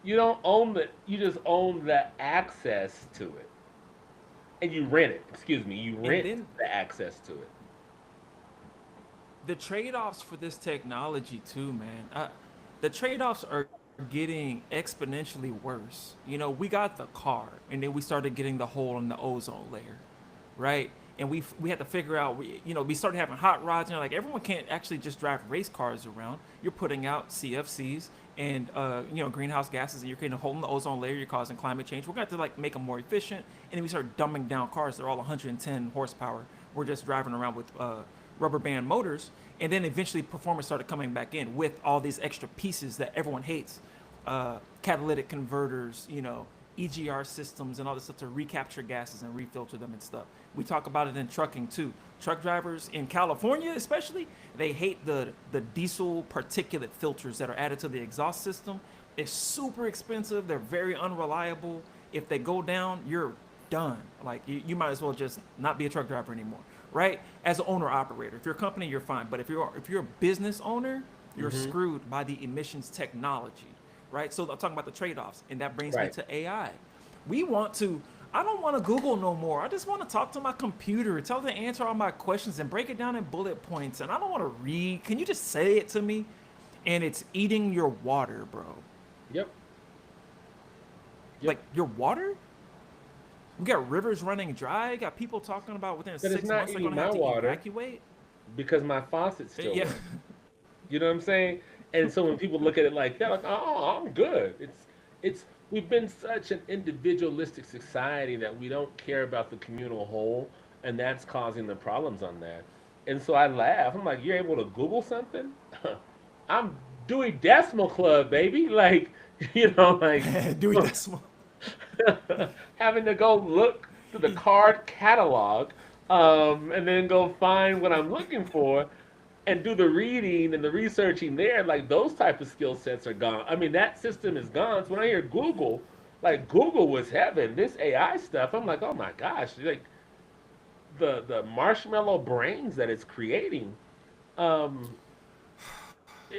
You don't own you just own the access to it. And you rent it. Excuse me, you And rent then the access to it. the trade-offs for this technology too, man. The trade-offs are getting exponentially worse. We got the car, and then we started getting the hole in the ozone layer, right? And we had to figure out, we started having hot rods, and like everyone can't actually just drive race cars around. You're putting out CFCs and greenhouse gases, and you're creating a hole in the ozone layer. You're causing climate change. We're going to have to like make them more efficient, and then we start dumbing down cars. They're all 110 horsepower. We're just driving around with rubber band motors, and then eventually performance started coming back in with all these extra pieces that everyone hates, catalytic converters, EGR systems and all this stuff to recapture gases and refilter them and stuff. We talk about it in trucking too. Truck drivers in California especially, they hate the diesel particulate filters that are added to the exhaust system. They're super expensive, they're very unreliable. If they go down, you're done. Like you might as well just not be a truck driver anymore, right? As an owner operator, if you're a company, you're fine. But if you're a business owner, you're Hmm. screwed by the emissions technology, right? So I'm talking about the trade-offs, and that brings me Right. to AI. We want to. I don't want to Google no more. I just want to talk to my computer, tell it to answer all my questions and break it down in bullet points. And I don't want to read. Can you just say it to me? And it's eating your water, bro. Yep. Like your water? We got rivers running dry. Got people talking about within But it's 6 not months they're eating gonna have my to water evacuate. because my faucet's still Yeah. running. You know what I'm saying? And so when people look at it like that, like, oh, I'm good. It's we've been such an individualistic society that we don't care about the communal whole, and that's causing the problems on that. And so I laugh. I'm like, you're able to Google something? I'm Dewey Decimal Club, baby. Like, like Dewey Decimal. having to go look through the card catalog, and then go find what I'm looking for and do the reading and the researching there. Like those type of skill sets are gone. I mean, that system is gone. So when I hear Google, like Google was heaven. This AI stuff, I'm like, oh my gosh, like the marshmallow brains that it's creating, um,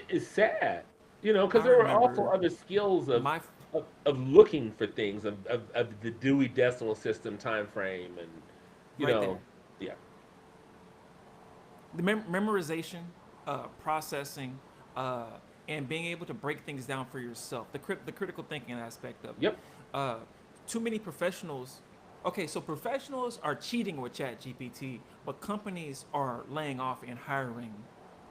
is sad. Because I there were also remember other skills of my of looking for things of the Dewey Decimal System time frame, and you right there. know, yeah, The memorization, processing, uh, and being able to break things down for yourself. The critical thinking aspect of it. yep, Uh, too many professionals. Okay, so professionals are cheating with ChatGPT, but companies are laying off and hiring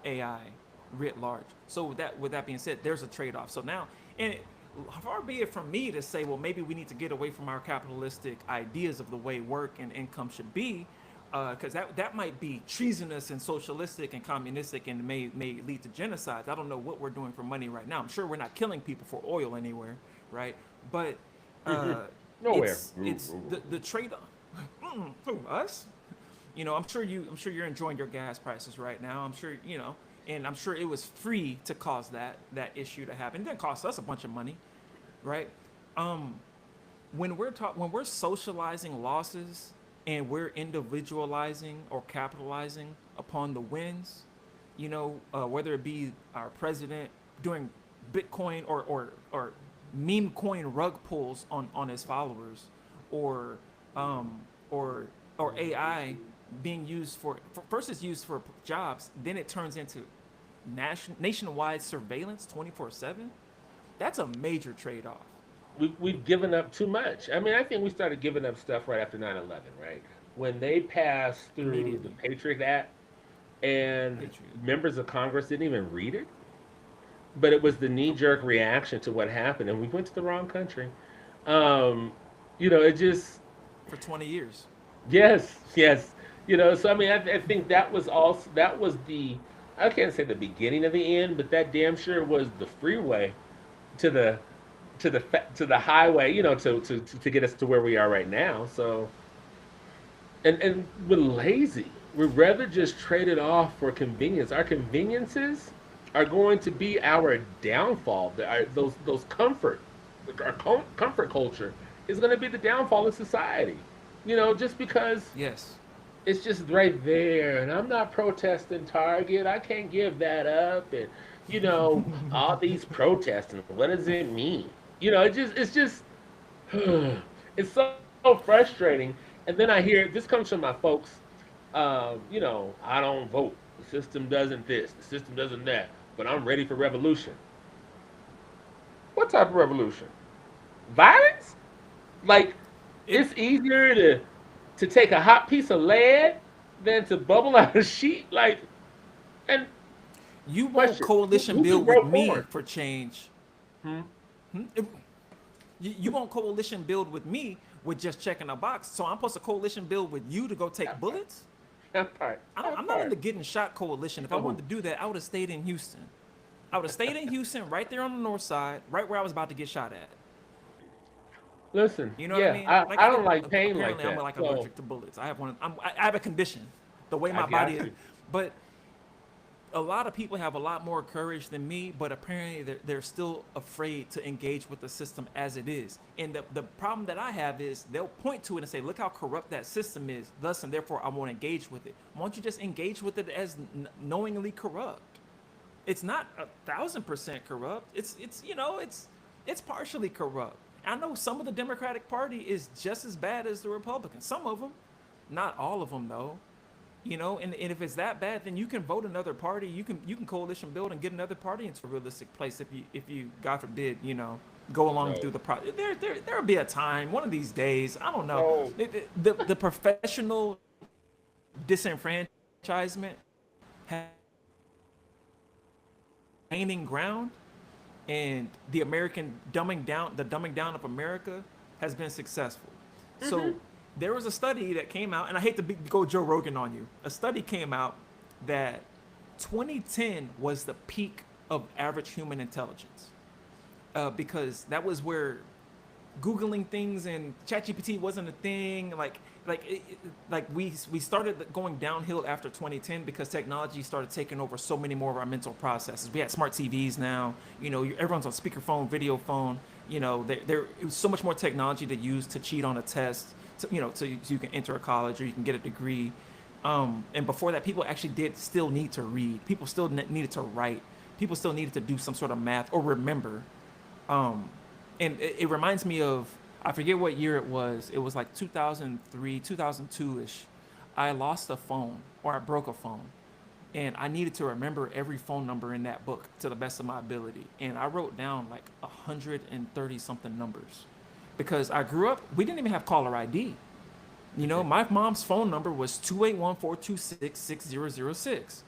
AI writ large. So with that being said, there's a trade-off. So now, and far be it from me to say, well, maybe we need to get away from our capitalistic ideas of the way work and income should be, because that might be treasonous and socialistic and communistic and may lead to genocides. I don't know what we're doing for money right now. I'm sure we're not killing people for oil anywhere, right? But hmm uh, nowhere. it's the trade off. Who, us? I'm sure you're enjoying your gas prices right now. I'm sure and I'm sure it was free to cause that issue to happen. It didn't cost us a bunch of money, right? Um, when we're socializing losses and we're individualizing or capitalizing upon the wins, whether it be our president doing Bitcoin or meme coin rug pulls on his followers, or um, or or AI being used for first it's used for jobs, then it turns into nationwide surveillance 24/7. That's a major trade-off. We've given up too much. I mean, I think we started giving up stuff right after 9/11, right? When they passed through the Immediately. Patriot Act, and Patriot. members of Congress didn't even read it, but it was the knee-jerk reaction to what happened, and we went to the wrong country. Um, it just, For 20 years. yes, yes. So I mean, I think that was the, I can't say the beginning of the end, but that damn sure was the freeway to the highway, to get us to where we are right now. So, and we're lazy. We'd rather just trade it off for convenience. Our conveniences are going to be our downfall. Those comfort, our comfort culture is going to be the downfall of society. Just because Yes. it's just right there, and I'm not protesting Target. I can't give that up, and all these protesting. What does it mean? It's just it's so frustrating. And then I hear this comes from my folks. I don't vote. The system doesn't this. The system doesn't that. But I'm ready for revolution. What type of revolution? Violence? Like It it's easier to take a hot piece of lead than to bubble out a sheet. Like, and You won't question: coalition who can build with grow me corn? for change. Hmm? Hmm? You won't coalition build with me with just checking a box. So I'm supposed to coalition build with you to go take That part. bullets? That part. I'm That not in part. the getting shot coalition. If I Oh, wanted to do that, I would have stayed in Houston. I would have stayed in Houston, right there on the north side, right where I was about to get shot at. listen. You know what I Yeah, mean? I, Like I I don't think like pain like apparently I'm that. like So allergic to bullets. I have one. I have a condition, the way I my body got is. you. But a lot of people have a lot more courage than me, but apparently they're still afraid to engage with the system as it is. And the problem that I have is they'll point to it and say, look how corrupt that system is, thus and therefore I won't engage with it. Why don't you just engage with it as knowingly corrupt? It's not 1,000% corrupt. It's partially corrupt. I know some of the Democratic Party is just as bad as the Republicans. Some of them, not all of them though. You know, and if it's that bad, then you can vote another party. You can coalition build and get another party into a realistic place if you God forbid, you know, go along No. through the process. There'll be a time one of these days. I don't know. No. The professional disenfranchisement has gaining ground, and the dumbing down of America has been successful. So there was a study that came out, and I hate to go Joe Rogan on you. A study came out that 2010 was the peak of average human intelligence, because that was where googling things and ChatGPT wasn't a thing. Like we started going downhill after 2010 because technology started taking over so many more of our mental processes. We had smart TVs now. You know, everyone's on speakerphone, video phone. You know, there it was so much more technology to use to cheat on a test. So you can enter a college or you can get a degree. And before that, people actually did still need to read. People still needed to write. People still needed to do some sort of math or remember. And it reminds me of, I forget what year it was. It was like 2003, 2002-ish. I lost a phone, or I broke a phone, and I needed to remember every phone number in that book to the best of my ability. And I wrote down like 130 something numbers because I grew up, we didn't even have caller ID. You know, my mom's phone number was 281-426-6006.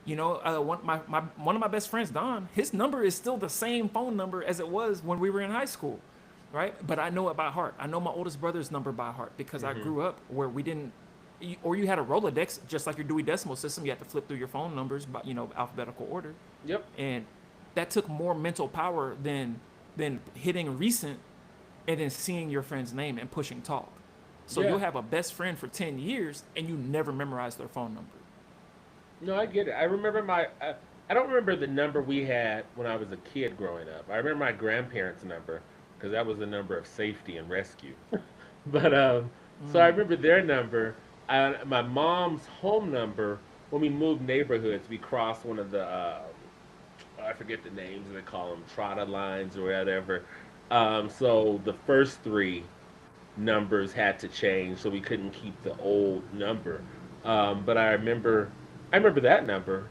You know, one of my best friends, Don, his number is still the same phone number as it was when we were in high school, right? But I know it by heart. I know my oldest brother's number by heart because I grew up where we didn't, or you had a Rolodex, just like your Dewey Decimal System. You had to flip through your phone numbers by, you know, alphabetical order. Yep. And that took more mental power than hitting recent and then seeing your friend's name and pushing talk. So Yeah. you'll have a best friend for 10 years and you never memorize their phone number. No, I get it. I remember I don't remember the number we had when I was a kid growing up. I remember my grandparents' number because that was the number of safety and rescue. But so I remember their number. My mom's home number. When we moved neighborhoods, we crossed one of the I forget the names they call them, trotta lines or whatever. So the first three numbers had to change, so we couldn't keep the old number. But I remember that number,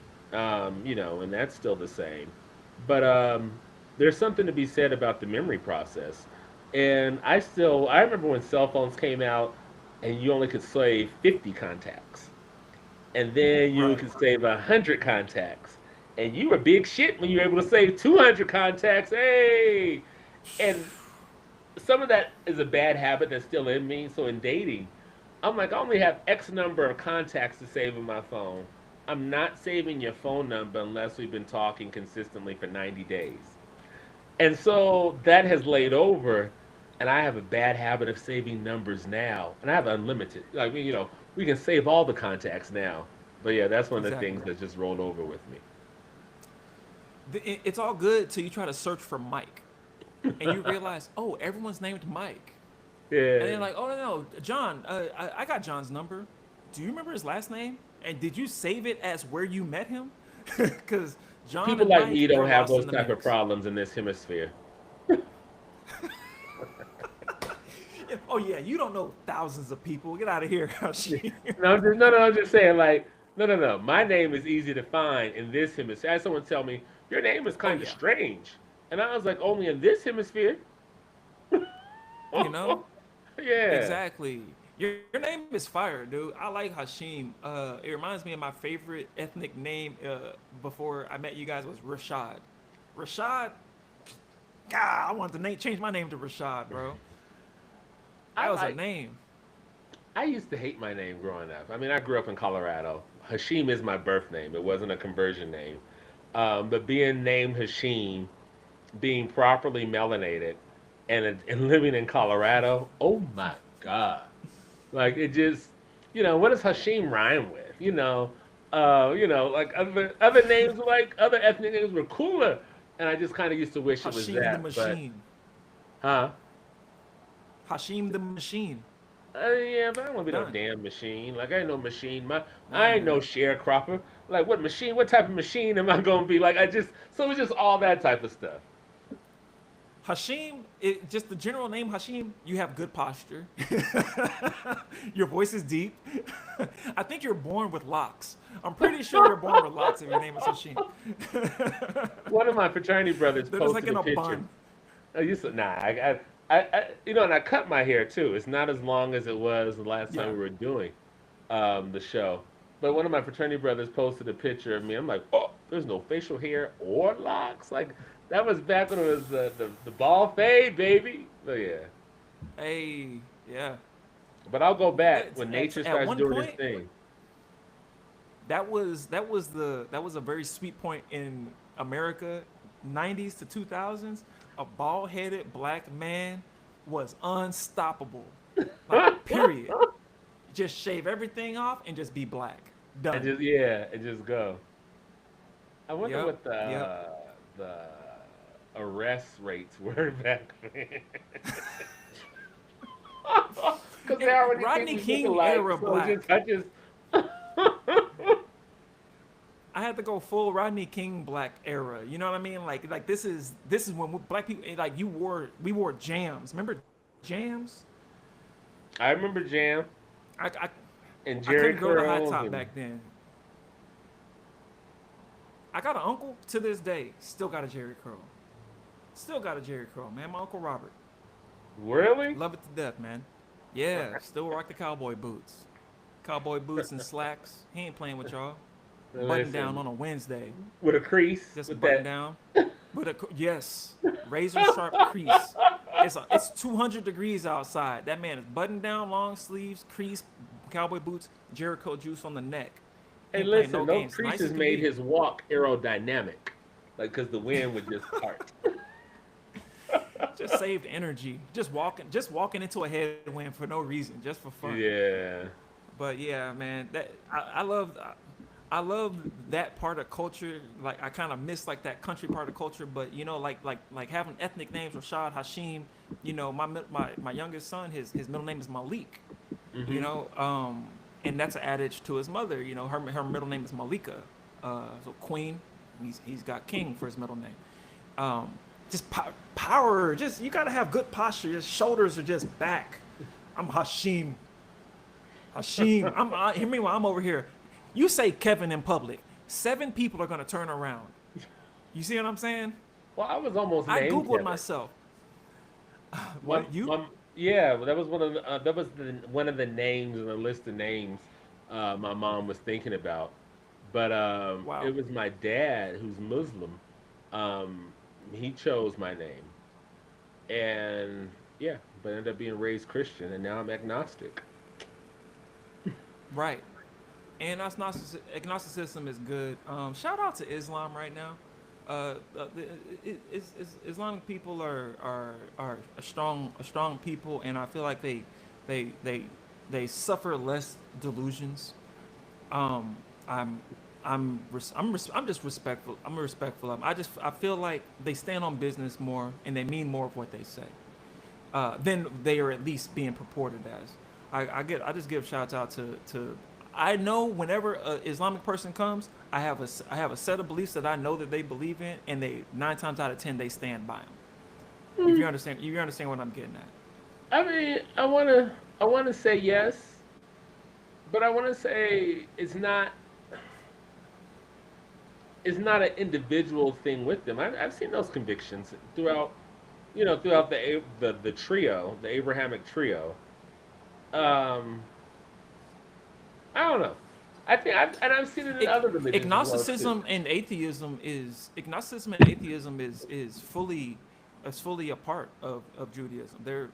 you know, and that's still the same. But there's something to be said about the memory process. And I remember when cell phones came out and you only could save 50 contacts. And then you Right. could save 100 contacts. And you were big shit when you were able to save 200 contacts. Hey! And some of that is a bad habit that's still in me. So in dating, I'm like, I only have X number of contacts to save in my phone. I'm not saving your phone number unless we've been talking consistently for 90 days. And so that has laid over, and I have a bad habit of saving numbers now. And I have unlimited. Like, you know, we can save all the contacts now. But yeah, that's one of the Exactly. things that just rolled over with me. It's all good till you try to search for Mike and you realize, oh, everyone's named Mike. And then Yeah. like, oh no, John, I got John's number. Do you remember his last name? And did you save it as where you met him? Because John People and like me Mike don't were have lost those in the type of mix. problems in this hemisphere. Yeah, oh yeah, you don't know thousands of people. Get out of here, Hashi. No, I'm just saying, like, no. My name is easy to find in this hemisphere. I had someone tell me, your name is Oh kind of yeah, strange. And I was like, only in this hemisphere? you know Yeah. exactly. Your name is fire, dude. I like Hashim. It reminds me of my favorite ethnic name before I met you guys was Rashad. Rashad. God, I wanted to change my name to Rashad, bro. I That was a like, name. I used to hate my name growing up. I mean, I grew up in Colorado. Hashim is my birth name, it wasn't a conversion name. But being named Hashim, being properly melanated, and living in Colorado, oh my God. Like it just, what does Hashim rhyme with? Like other names, like other ethnic names were cooler, and I just kind of used to wish it was Hashim the that. But Machine. huh? Hashim the Machine. Yeah, but I don't want to be no Done. damn machine. Like I ain't no machine. I Nah, ain't no man. sharecropper. Like what machine? What type of machine am I gonna be? Like I just so it's just all that type of stuff. Hashim, just the general name Hashim, you have good posture. Your voice is deep. I think you're born with locks. I'm pretty sure you're born with locks if your name is Hashim. One of my fraternity brothers That is like posted in a a picture. bun. Oh, you said nah. And I cut my hair too. It's not as long as it was the last time Yeah. we were doing the show. But one of my fraternity brothers posted a picture of me. I'm like, oh, there's no facial hair or locks. Like that was back when it was the ball fade, baby. Oh yeah. Hey, yeah. But I'll go back It's- when At, nature at starts one doing its point, thing. that was a very sweet point in America, 90s to 2000s. A bald-headed black man was unstoppable. Like period. Just shave everything off and just be black. And Done. just go. I wonder Yep. what Yep. the arrest rates were back then. Because they already Rodney think we King look alike, era so black. I just I had to go full Rodney King black era. You know what I mean? Like this is when black people like we wore jams. Remember jams? I remember Jam I and I Jerry couldn't go to High Curls Top and back then. I got an uncle to this day, still got a Jerry curl. Still got a Jerry curl, man. My uncle Robert. really? Love it to death, man. Yeah, still rock the cowboy boots. Cowboy boots and slacks. He ain't playing with y'all. Button Listen, down on a Wednesday. with a crease Just with button that. down. With a yes, razor sharp crease. It's 200 degrees outside. That man is button down, long sleeves, crease, cowboy boots, Jericho juice on the neck. He Hey, ain't playing listen, no those games. Nice creases as can made be. his walk aerodynamic, like because the wind would just part. Just saved energy. Just walking into a headwind for no reason, just for fun. Yeah. But yeah, man, that I love that part of culture. Like I kind of miss like that country part of culture. But you know, like having ethnic names, Rashad, Hashim. You know, my youngest son, his middle name is Malik. Mm-hmm. You know, and that's an adage to his mother. You know, her middle name is Malika. So Queen. He's got King for his middle name. Just power. Just you gotta have good posture. Your shoulders are just back. I'm Hashim. Hear me while I'm over here. You say Kevin in public, 7 people are gonna turn around. You see what I'm saying? Well, I was almost I named googled Kevin. myself. My- What you? yeah, well, that was one of the names in the list of names my mom was thinking about. But Wow. it was my dad, who's Muslim. He chose my name, and yeah, but ended up being raised Christian, and now I'm agnostic. Right. And agnosticism is good. Shout out to Islam right now. Islamic people are a strong people, and I feel like they suffer less delusions. Um, I'm I'm just respectful. I'm respectful of 'em. I feel like they stand on business more and they mean more of what they say. Than they are at least being purported as. I just give shouts out to I know whenever an Islamic person comes, I have a set of beliefs that I know that they believe in, and they 9 times out of 10 they stand by them. If you understand what I'm getting at. I mean, I wanna say yes, but I wanna say it's not an individual thing with them. I've seen those convictions throughout the trio, the Abrahamic trio. Um, I don't know. I've seen it in other religions as well too. Agnosticism and atheism is fully a part of Judaism. They're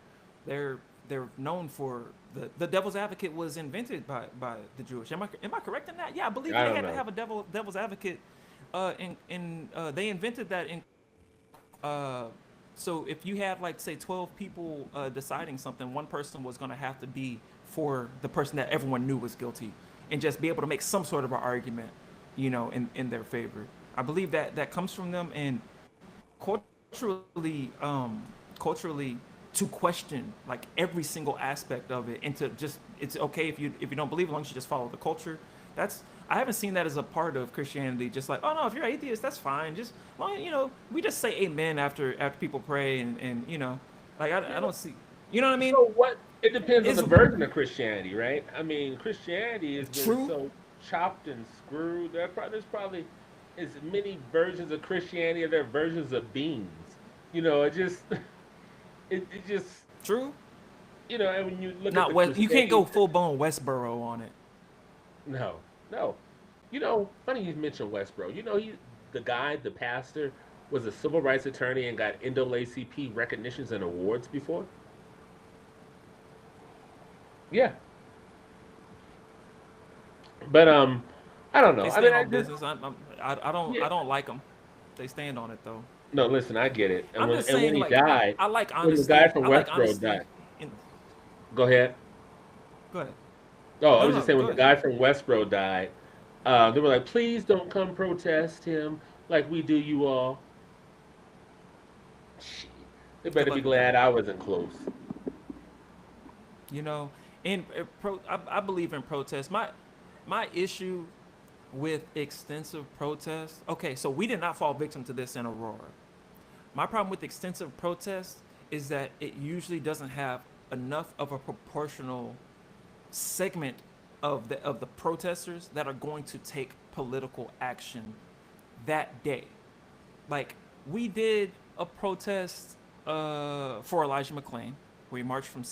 known for the devil's advocate was invented by the Jewish. Am I correct in that? Yeah, I believe I they don't had to know. have a devil's advocate. They invented that in. So if you had like say 12 people deciding something, one person was going to have to be for the person that everyone knew was guilty, and just be able to make some sort of an argument, in their favor. I believe that comes from them, and culturally to question like every single aspect of it, and to just it's okay if you don't believe, as long as you just follow the culture. I haven't seen that as a part of Christianity. Just like, oh no, if you're atheist, that's fine. Just well, we just say amen after people pray, and like I don't see, you know what I mean? So what? It depends on Is the version of Christianity, right? I mean, Christianity has been true, so chopped and screwed. There's probably as many versions of Christianity as there are versions of beans. It just, it just, true. and when you look at Not the West. You can't go Crusades, full blown Westboro on it. no, no. Funny you mentioned Westboro. The guy, the pastor, was a civil rights attorney and got NAACP recognitions and awards before. Yeah, but I don't know. They I mean, stand on business. I don't yeah. I don't like them. They stand on it though. No, listen, I get it. And I'm when just and when saying, he like died, I like when the guy honesty. from I like Westboro honesty. died, In, go ahead. go ahead. Oh, I No, was no, just saying go when the ahead. guy from Westboro died, they were like, please don't come protest him like we do you all. Shit. They Good better be luck with that. glad I wasn't close. You know, and I believe in protest. My issue with extensive protests. Okay, so we did not fall victim to this in Aurora. My problem with extensive protest is that it usually doesn't have enough of a proportional segment of the protesters that are going to take political action that day. Like we did a protest for Elijah McClain. We marched from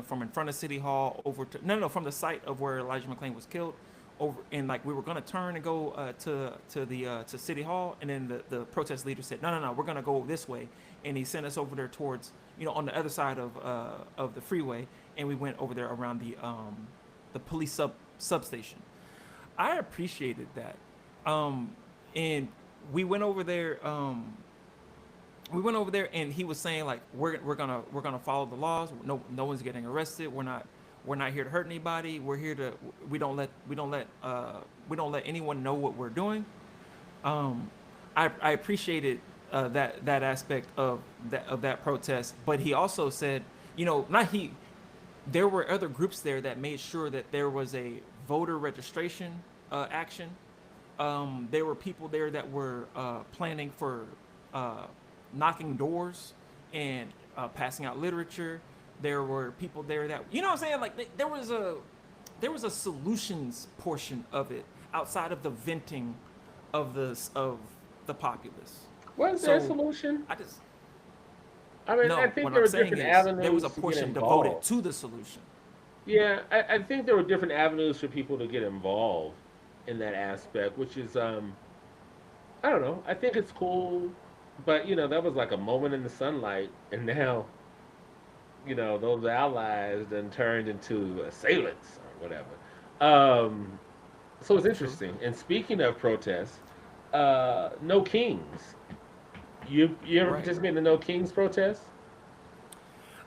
from in front of City Hall over to no, from the site of where Elijah McClain was killed, over and like we were gonna turn and go to City Hall, and then the protest leader said, no, we're gonna go this way, and he sent us over there towards on the other side of the freeway, and we went over there around the police substation. I appreciated that, and we went over there. And he was saying like we're gonna follow the laws. No one's getting arrested. We're not here to hurt anybody. We're here to we don't let anyone know what we're doing. I appreciated that aspect of that protest, but he also said, not he. There were other groups there that made sure that there was a voter registration action. There were people there that were planning for knocking doors and passing out literature. There were people there that what I'm saying. Like there was a solutions portion of it outside of the venting of the populace. Was there a So solution? I just I mean, I no. think What there I'm were saying different is there was avenues a to get portion devoted involved. to the solution. Yeah, I think there were different avenues for people to get involved in that aspect, which is I don't know. I think it's cool, but that was like a moment in the sunlight, and now those allies then turned into assailants or whatever. Um, so it's True. interesting. And speaking of protests, No Kings. You ever Right. participate in the No Kings protest?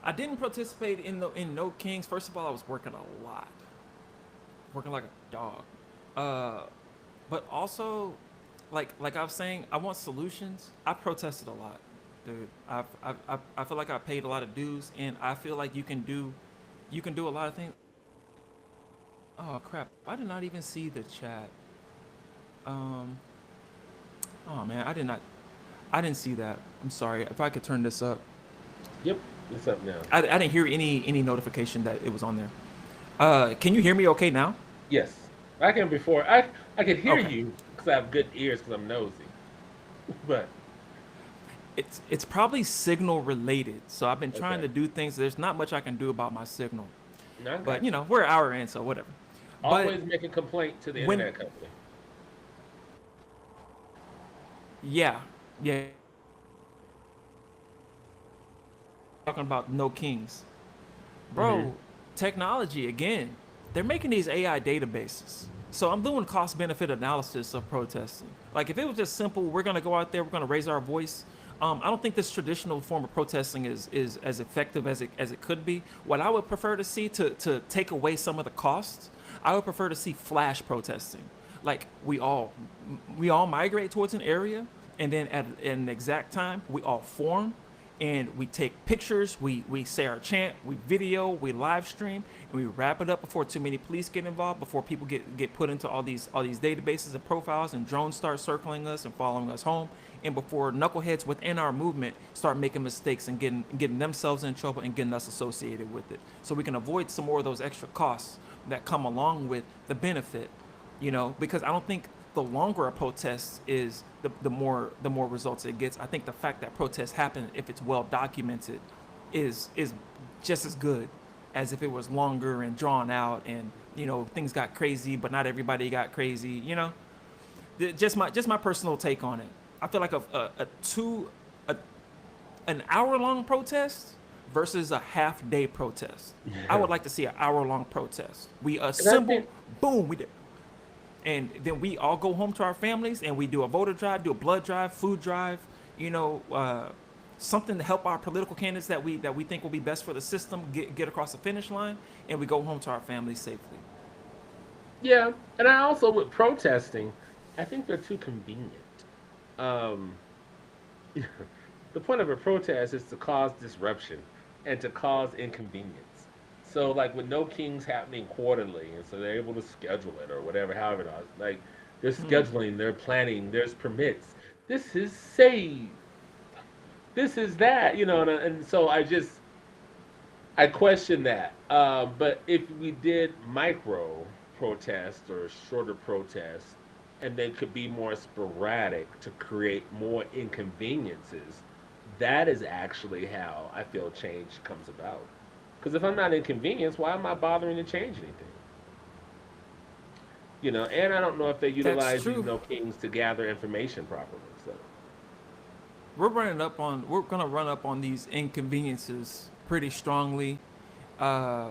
I didn't participate in No Kings. First of all, I was working a lot, working like a dog. Uh, but also, like I was saying, I want solutions. I protested a lot, dude. I feel like I paid a lot of dues, and I feel like you can do a lot of things. Oh crap! I did not even see the chat. Um. Oh man, I didn't see that. I'm sorry. If I could turn this up. Yep, it's up now. I didn't hear any notification that it was on there. Can you hear me okay now? Yes, I can before. I could hear Okay. you because I have good ears because I'm nosy. But It's probably signal related. So I've been trying okay, to do things. There's not much I can do about my signal. no, I But got you. we're an hour in, so whatever. But Always make a complaint to the when internet company. yeah, yeah, talking about no kings. Hmm. Bro, technology again. They're making these AI databases. So I'm doing cost benefit analysis of protesting. Like if it was just simple, we're gonna go out there, we're gonna raise our voice. I don't think this traditional form of protesting is as effective as it could be. What I would prefer to see to take away some of the costs, I would prefer to see flash protesting. Like we all migrate towards an area, and then at an exact time we all form, and we take pictures, we say our chant, we video, we live stream, and we wrap it up before too many police get involved, before people get put into all these databases and profiles, and drones start circling us and following us home, and before knuckleheads within our movement start making mistakes and getting themselves in trouble and getting us associated with it, so we can avoid some more of those extra costs that come along with the benefit, because I don't think the longer a protest is, the more results it gets. I think the fact that protests happen, if it's well documented, is just as good as if it was longer and drawn out, and things got crazy, but not everybody got crazy. Just my personal take on it. I feel like an hour long protest versus a half day protest. I would like to see an hour long protest. We assemble, boom, we did. And then we all go home to our families, and we do a voter drive, do a blood drive, food drive, something to help our political candidates that we think will be best for the system get across the finish line, and we go home to our families safely. Yeah, and I also, with protesting, I think they're too convenient. Um, the point of a protest is to cause disruption and to cause inconvenience. So, like, with No Kings happening quarterly, and so they're able to schedule it or whatever, however it is, like, they're scheduling, they're planning, there's permits. This is safe. This is that, and so I question that. But if we did micro protests or shorter protests, and they could be more sporadic to create more inconveniences, that is actually how I feel change comes about. Because if I'm not inconvenienced, why am I bothering to change anything? And I don't know if they That's utilize these true. No Kings to gather information properly. So, We're gonna run up on these inconveniences pretty strongly. Uh,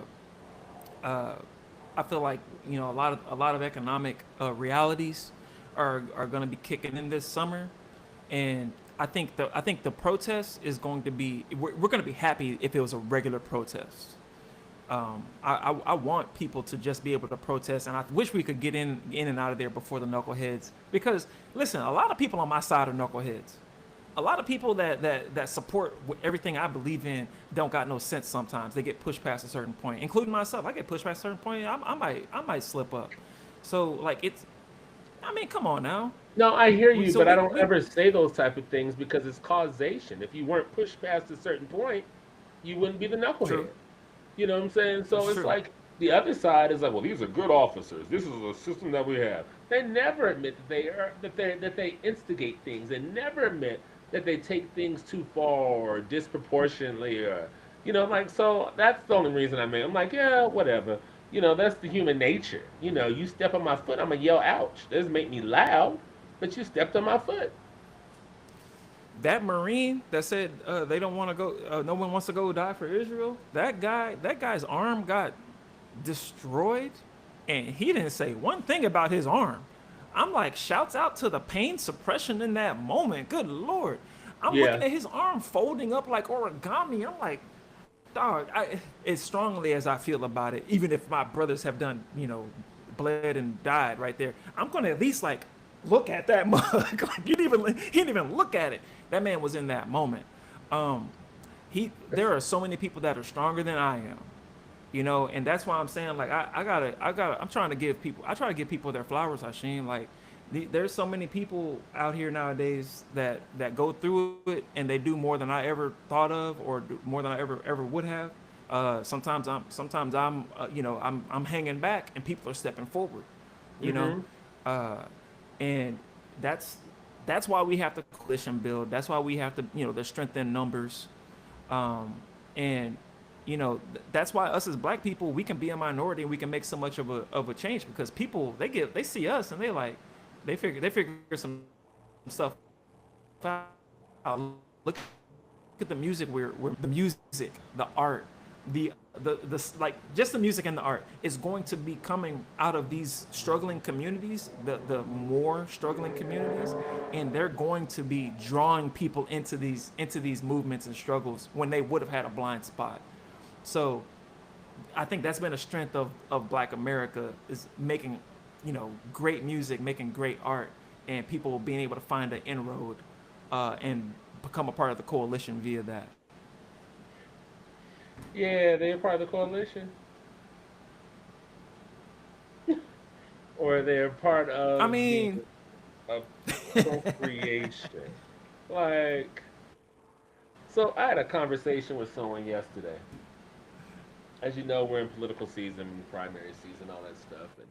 uh, I feel like a lot of economic realities are going to be kicking in this summer, and I think the protest is going to be, we're going to be happy if it was a regular protest. I want people to just be able to protest, and I wish we could get in and out of there before the knuckleheads. Because listen, a lot of people on my side are knuckleheads. A lot of people that support everything I believe in don't got no sense. Sometimes they get pushed past a certain point, including myself. I get pushed past a certain point. I might slip up. So like I mean, come on now. no, I hear We, you, so but I we, don't we ever say those type of things because it's causation. If you weren't pushed past a certain point, you wouldn't be the knucklehead. True. You know what I'm saying? So That's it's true. like the other side is like, well, these are good officers. This is a system that we have. They never admit that they instigate things. They never admit that they take things too far or disproportionately, or like, so that's the only reason I mean. I'm like, yeah, whatever. That's the human nature. You step on my foot, I'm gonna yell, ouch. Doesn't make me loud, but you stepped on my foot. That Marine that said they don't want to go, no one wants to go die for Israel. That guy's arm got destroyed, and he didn't say one thing about his arm. I'm like, shouts out to the pain suppression in that moment. Good lord. I'm Yeah. looking at his arm folding up like origami. I'm like, dog, as strongly as I feel about it, even if my brothers have done, bled and died right there, I'm gonna at least like look at that mug. Like, he didn't even look at it. That man was in that moment. Um, there are so many people that are stronger than I am, and that's why I'm saying, like, I'm trying to give people, I try to give people their flowers, Hashim. Like, there's so many people out here nowadays that go through it, and they do more than I ever thought of, or do more than I ever would have. Sometimes I'm I'm hanging back, and people are stepping forward, you know, Mm-hmm. uh, and that's that's why we have to coalition build. That's why we have to, there's strength in numbers. And that's why us as black people, we can be a minority, and we can make so much of a change, because people, they see us, and they figure some stuff out. Look at the music, we're the music, the art, the like, just the music and the art is going to be coming out of these struggling communities, the more struggling communities, and they're going to be drawing people into these movements and struggles when they would have had a blind spot. So I think that's been a strength of Black America, is making, great music, making great art, and people being able to find an inroad and become a part of the coalition via that. Yeah, they're part of the coalition, or they're part I of the mean, appropriation. Like, so I had a conversation with someone yesterday. As you know, we're in political season, primary season, all that stuff, and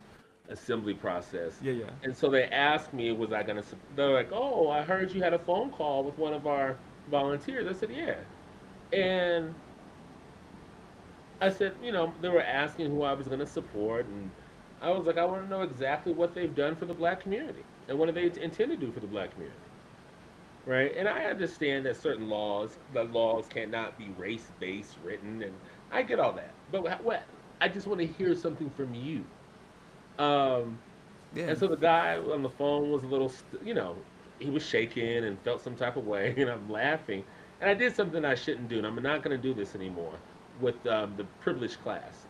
assembly process. yeah, yeah. And so they asked me, was I going to, they're like, oh, I heard you had a phone call with one of our volunteers. I said, yeah. And I said, they were asking who I was going to support. And I was like, I want to know exactly what they've done for the black community and what do they intend to do for the black community. Right? And I understand that certain laws, the laws cannot be race-based written, and I get all that. But what I just want to hear something from you. Um, Yeah. and so the guy on the phone was a little, he was shaking and felt some type of way, and I'm laughing. And I did something I shouldn't do, and I'm not going to do this anymore with the privileged class.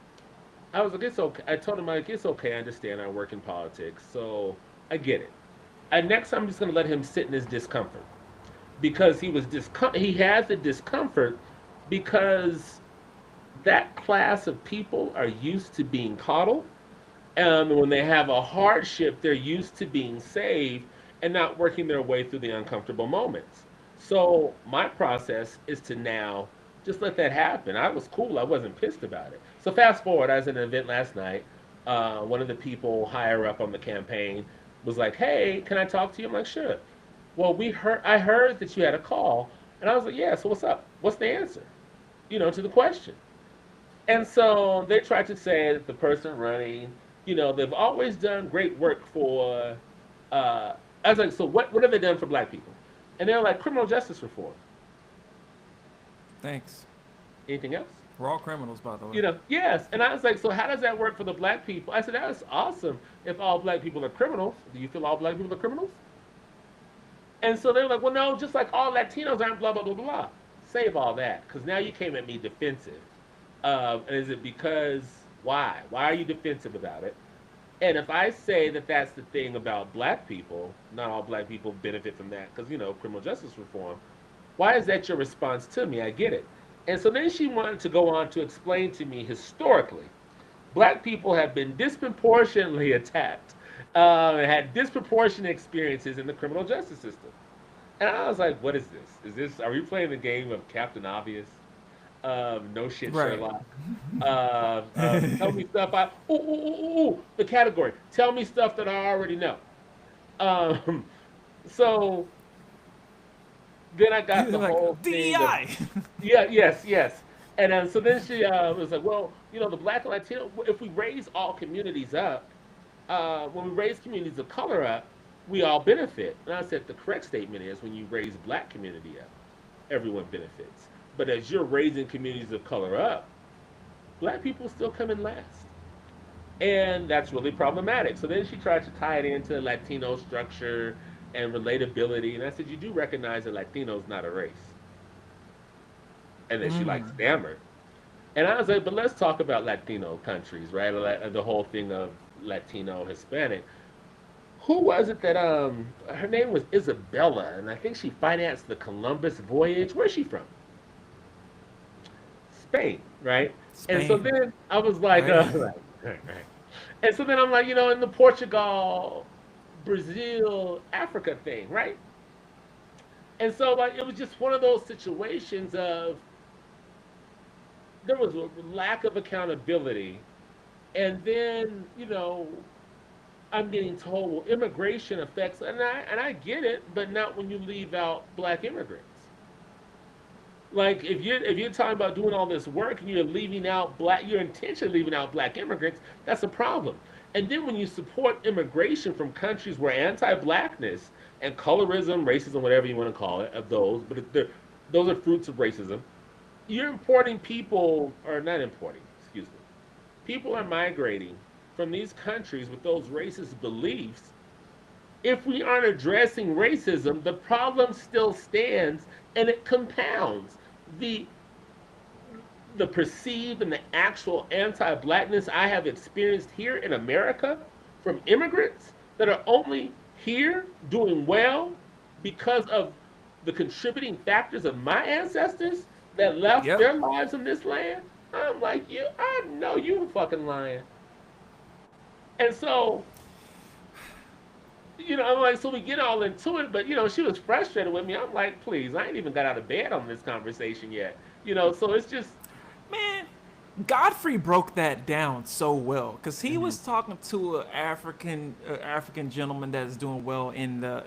I was like, it's okay. I told him, like, it's okay. I understand. I work in politics, so I get it. And next, I'm just going to let him sit in his discomfort because he has the discomfort because that class of people are used to being coddled. And when they have a hardship, they're used to being saved and not working their way through the uncomfortable moments. So my process is to now just let that happen. I was cool. I wasn't pissed about it. So fast forward, I was at an event last night. One of the people higher up on the campaign was like, "Hey, can I talk to you?" I'm like, "Sure." Well, I heard that you had a call, and I was like, "Yeah." So what's up? What's the answer? To the question. And so they tried to say that the person running, they've always done great work for. I was like, so what have they done for black people? And they're like, criminal justice reform. Thanks. Anything else? We're all criminals, by the way. Yes. And I was like, so how does that work for the black people? I said, that's awesome. If all black people are criminals, do you feel all black people are criminals? And so they're like, well, no, just like all Latinos aren't blah, blah, blah, blah. Save all that, because now you came at me defensive. And is it because, why? Why are you defensive about it? And if I say that that's the thing about black people, not all black people benefit from that because, criminal justice reform, why is that your response to me? I get it. And so then she wanted to go on to explain to me historically, black people have been disproportionately attacked, had disproportionate experiences in the criminal justice system. And I was like, what is this? Are we playing the game of Captain Obvious? No shit, Right. Sherlock. Tell me stuff the category. Tell me stuff that I already know. Um, so then I got the Like whole thing of, DEI. yeah, yes. And so then she was like, well, the black and Latino, if we raise all communities up, when we raise communities of color up, we all benefit. And I said the correct statement is when you raise black community up, everyone benefits. But as you're raising communities of color up, black people still come in last. And that's really problematic. So then she tried to tie it into Latino structure and relatability. And I said, you do recognize that Latino is not a race. And that she like stammered. And I was like, but let's talk about Latino countries, right? The whole thing of Latino, Hispanic. Who was it that her name was Isabella, and I think she financed the Columbus voyage. Where's she from? Spain, right? Spain. And so then I was like, right. And so then I'm like, in the Portugal, Brazil, Africa thing, right? And so like it was just one of those situations of there was a lack of accountability, and then I'm getting told, well, immigration affects, and I get it, but not when you leave out black immigrants. Like if you're talking about doing all this work and you're intentionally leaving out black immigrants, that's a problem. And then when you support immigration from countries where anti-blackness and colorism, racism, whatever you want to call it, of those, but those are fruits of racism. You're importing people, or not importing, excuse me. People are migrating from these countries with those racist beliefs. If we aren't addressing racism, the problem still stands and it compounds. The perceived and the actual anti-blackness I have experienced here in America from immigrants that are only here doing well because of the contributing factors of my ancestors that left Yep. their lives in this land. I'm like, I know you fucking lying. And so, I'm like, so we get all into it, but she was frustrated with me. I'm like, please, I ain't even got out of bed on this conversation yet. So it's just, Man, Godfrey broke that down so well because he Mhm. was talking to an African gentleman that's doing well in the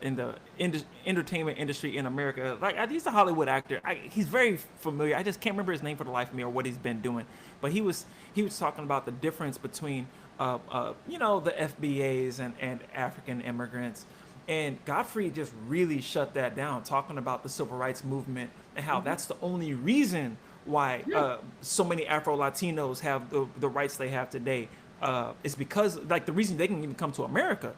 entertainment industry in America. Like he's a Hollywood actor. He's very familiar. I just can't remember his name for the life of me or what he's been doing. But he was talking about the difference between the FBAs and African immigrants. And Godfrey just really shut that down, talking about the civil rights movement and how Mhm. that's the only reason why Yeah, so many Afro Latinos have the rights they have today. Is because like the reason they can even come to America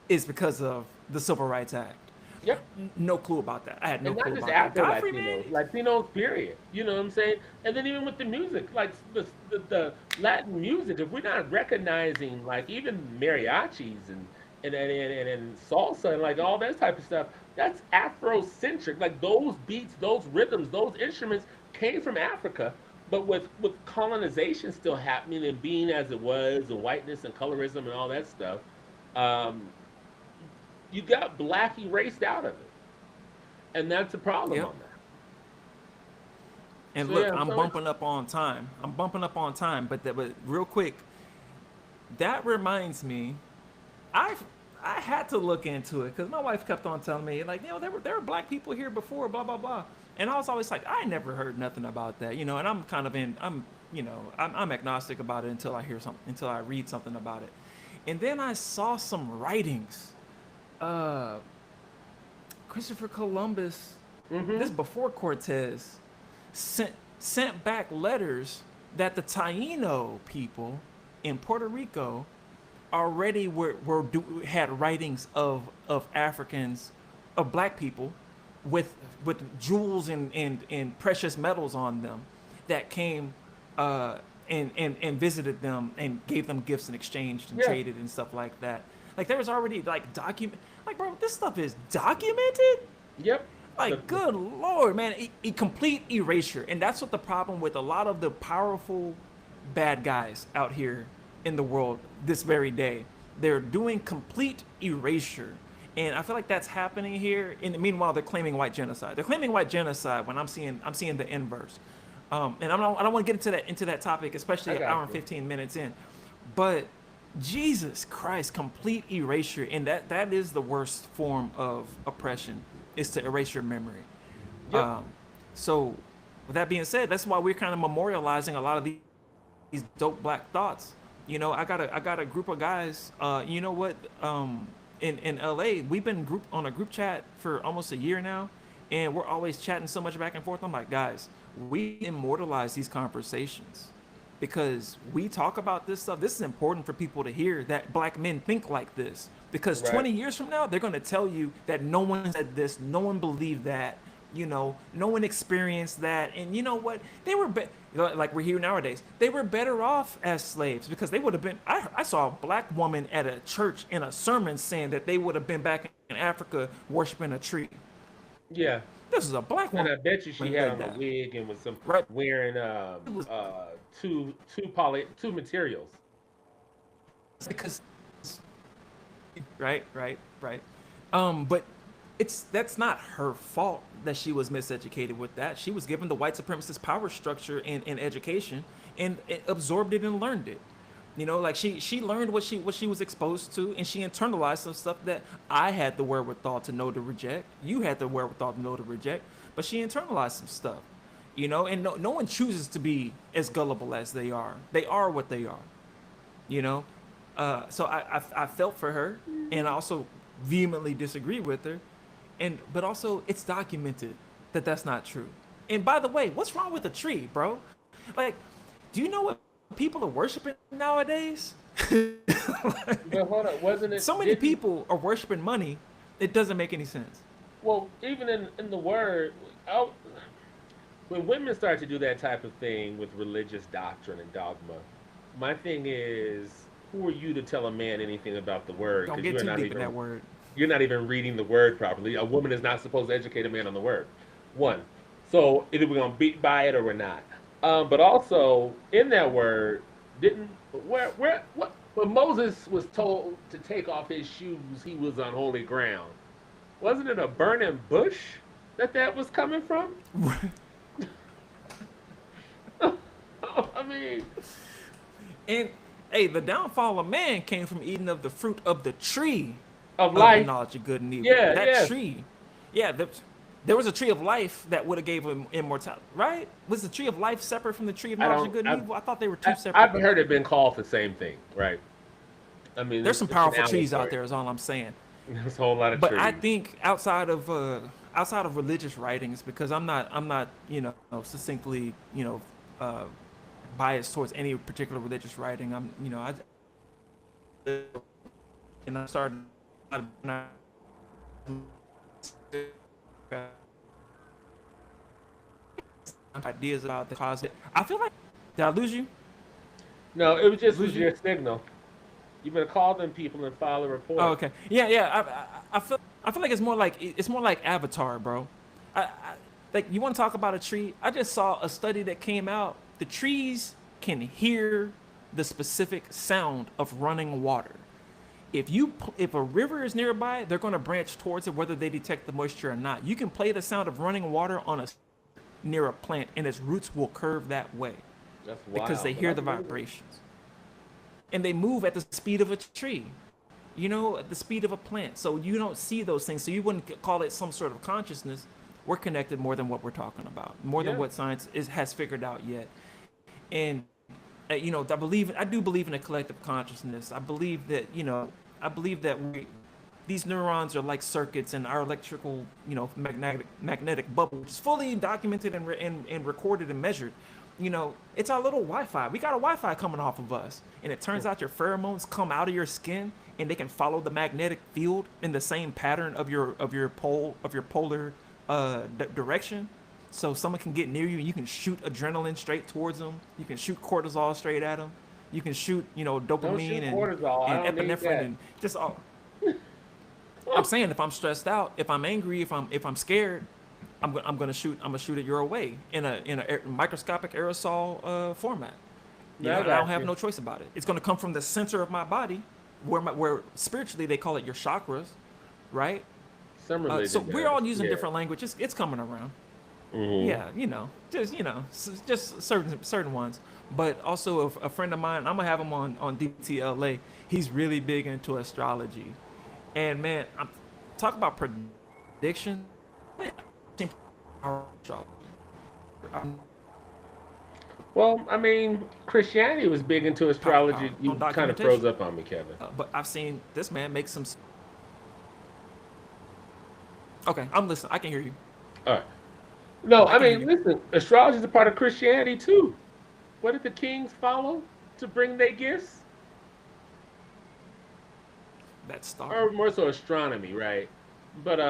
is because of the Civil Rights Act. yep. No clue about that. I had no And not clue just about that. Afro Godfrey, man. Latinos, Latinos, period. You know what I'm saying? And then even with the music, like the Latin music, if we're not recognizing like even mariachis and salsa and like all that type of stuff, that's Afrocentric. Like those beats, those rhythms, those instruments came from Africa. But with colonization still happening and being as it was, and whiteness and colorism and all that stuff, um, you got black erased out of it, and that's a problem Yep. on that. And So look, yeah, I'm so it's bumping up on time. I'm bumping up on time, but real quick, that reminds me, I I had to look into it because my wife kept on telling me like, there were black people here before, blah blah blah, and I was always like, I never heard nothing about that, and I'm kind of I'm agnostic about it until I hear something, until I read something about it, and then I saw some writings. Uh, Christopher Columbus, this mm-hmm. before Cortez, sent sent back letters that the Taino people in Puerto Rico already had writings of Africans, of black people, with jewels and precious metals on them, that came uh, and visited them and gave them gifts and exchanged and Yeah, traded and stuff like that. Like there was already like document, like bro, this stuff is documented. yep. The, Like, good lord, man, a complete erasure, and that's what the problem with a lot of the powerful bad guys out here in the world this very day. They're doing complete erasure, and I feel like that's happening here. And meanwhile, they're claiming white genocide. They're claiming white genocide when I'm seeing the inverse. And I don't want to get into that topic, especially I an got hour and you. 15 minutes in. But Jesus Christ, complete erasure, and that is the worst form of oppression, is to erase your memory. Yep. Um, so, with that being said, that's why we're kind of memorializing a lot of these dope black thoughts. I got a group of guys. You know what? In LA, we've been on a group chat for almost a year now, and we're always chatting so much back and forth. I'm like, guys, we immortalize these conversations because we talk about this stuff. This is important for people to hear, that black men think like this. Because Right. 20 years from now, they're going to tell you that no one said this, no one believed that, no one experienced that. And you know what? They were, like we're here nowadays, they were better off as slaves because they would have been. I saw a black woman at a church in a sermon saying that they would have been back in Africa worshiping a tree. Yeah. This is a black And woman I bet you she that had said on a that. wig and was some Right? wearing It was two materials. because right. But that's not her fault that she was miseducated with that. She was given the white supremacist power structure in education and absorbed it and learned it. Like she learned what she was exposed to, and she internalized some stuff that I had the wherewithal to know to reject. You had the wherewithal to know to reject, but she internalized some stuff. And no one chooses to be as gullible as they are. They are what they are. you know. So I felt for her, and I also vehemently disagree with her, but also it's documented that that's not true. And by the way, what's wrong with a tree, bro? Like, do you know what people are worshiping nowadays? But hold on, wasn't it? So many Didn't people are worshiping money, it doesn't make any sense. well even in the word, oh, when women start to do that type of thing with religious doctrine and dogma, my thing is, who are you to tell a man anything about the word? Don't Because get too deep in that word. you're not even reading the word properly. A woman is not supposed to educate a man on the word. One. So either we're gonna beat by it or we're not. But also in that word, didn't where what when Moses was told to take off his shoes, he was on holy ground. Wasn't it a burning bush that was coming from? I mean, And hey, the downfall of man came from eating of the fruit of the tree of of the life. knowledge of good and evil. Yeah, That yeah. tree, yeah, there was a tree of life that would have gave him immortality, right? Was the tree of life separate from the tree of I knowledge of don't. good and evil? I thought they were two I've separate. heard it been called the same thing, right? I mean, There's some it's an powerful trees out allegory. there, is all I'm saying. There's a whole lot of But I trees. think outside of religious writings, because I'm not succinctly uh, biased towards any particular religious writing. I started ideas about the closet. I feel like, did I lose you? No, it was just Lose was you? your signal. You better call them people and file a Oh, report. okay. Yeah, yeah. I feel like it's more like Avatar, bro. I like you want to talk about a tree? I just saw a study that came out. The trees can hear the specific sound of running water. If a river is nearby, they're going to branch towards it whether they detect the moisture or not. You can play the sound of running water on a near a plant, and its roots will curve that way That's because they wild, but hear I the believe it. vibrations, and they move at the speed of a tree. At the speed of a plant. So you don't see those things. So you wouldn't call it some sort of consciousness. We're connected more than what we're talking about, more than Yeah. what science has figured out yet. And I do believe in a collective consciousness. I believe that these neurons are like circuits, and our electrical, magnetic bubble is fully documented and recorded and measured. It's our little Wi-Fi. We got a Wi-Fi coming off of us, and it turns out your pheromones come out of your skin, and they can follow the magnetic field in the same pattern of your polar direction. So someone can get near you, and you can shoot adrenaline straight towards them. You can shoot cortisol straight at them. You can shoot, Don't dopamine shoot and cortisol. I and don't need epinephrine that. and just all. I'm saying if I'm stressed out, if I'm angry, if I'm scared, I'm gonna shoot it your way in a microscopic aerosol format. No, I And I don't got have you. no choice about it. It's gonna come from the center of my body, where spiritually they call it your chakras, right? Some So religion we're does. all using Yeah. different language. It's coming around. Hmm. Yeah, just certain ones. But also a friend of mine, I'm gonna have him on DTLA. He's really big into astrology, and man, talk about prediction. Man, I'm Well, I mean, Christianity was big into astrology. on You kind of froze documentation, up on me, Kevin. but I've seen this man make some. Okay, I'm listening. I can hear you. All right. No, I I can hear mean, you. listen, astrology is a part of Christianity too. What did the kings follow to bring their gifts? That star. Or more so astronomy, right? But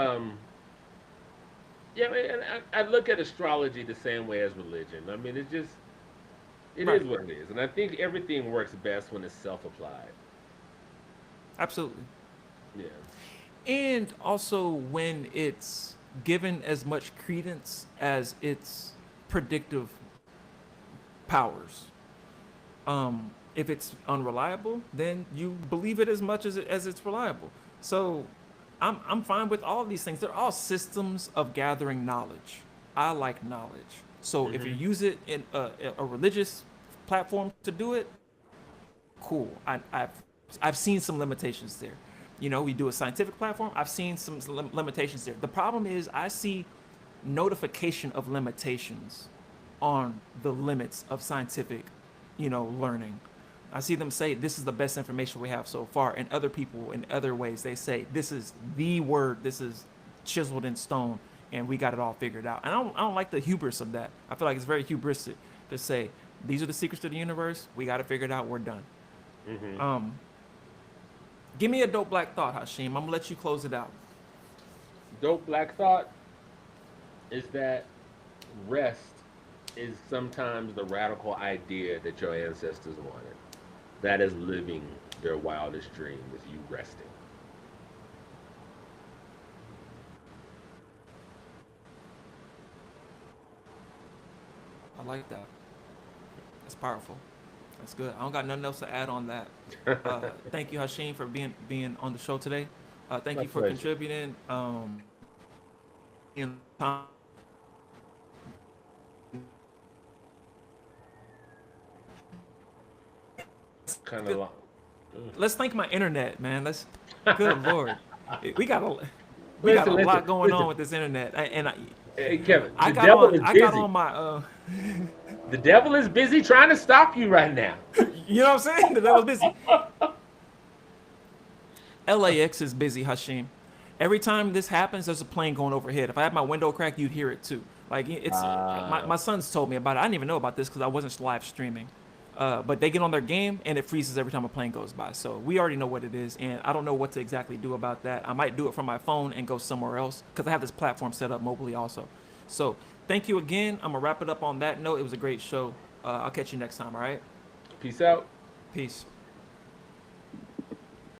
yeah, man, I look at astrology the same way as religion. I mean, it is Right. what it is, and I think everything works best when it's self-applied. Absolutely. Yeah. And also when it's given as much credence as its predictive powers. If it's unreliable, then you believe it as much as it's reliable. So I'm fine with all of these things. They're all systems of gathering knowledge. I like knowledge. So if you Hmm. use it in a religious platform to do it, cool. I've seen some limitations there. We do a scientific platform. I've seen some limitations there. The problem is I see notification of limitations on the limits of scientific, learning. I see them say this is the best information we have so far, and other people in other ways they say this is the word, this is chiseled in stone, and we got it all figured out. And I don't like the hubris of that. I feel like it's very hubristic to say these are the secrets to the universe. We got it figured out. We're done. Hmm. Um, Give me a dope black thought, Hashim. I'm gonna let you close it out. Dope black thought is that rest is sometimes the radical idea that your ancestors wanted. That is living their wildest dream is you resting. I like that. That's powerful. That's good. I don't got nothing else to add on that. Thank you, Hashim, for being on the show today. Thank My you for pleasure. contributing. In time. Kind of long. Let's thank my internet, man. Let's. Good lord, we got a lot going on with this internet. Hey, Kevin, I the got devil on. is I busy. got on my. The devil is busy trying to stop you right now. You know what I'm saying? That was busy. LAX is busy, Hashim. Every time this happens, there's a plane going overhead. If I had my window cracked, you'd hear it too. Like it's my sons told me about it. I didn't even know about this because I wasn't live streaming. But they get on their game and it freezes every time a plane goes by. So we already know what it is, and I don't know what to exactly do about that. I might do it from my phone and go somewhere else because I have this platform set up mobily also. So thank you again. I'm gonna wrap it up on that note. It was a great show. I'll catch you next time. All right. Peace out. Peace.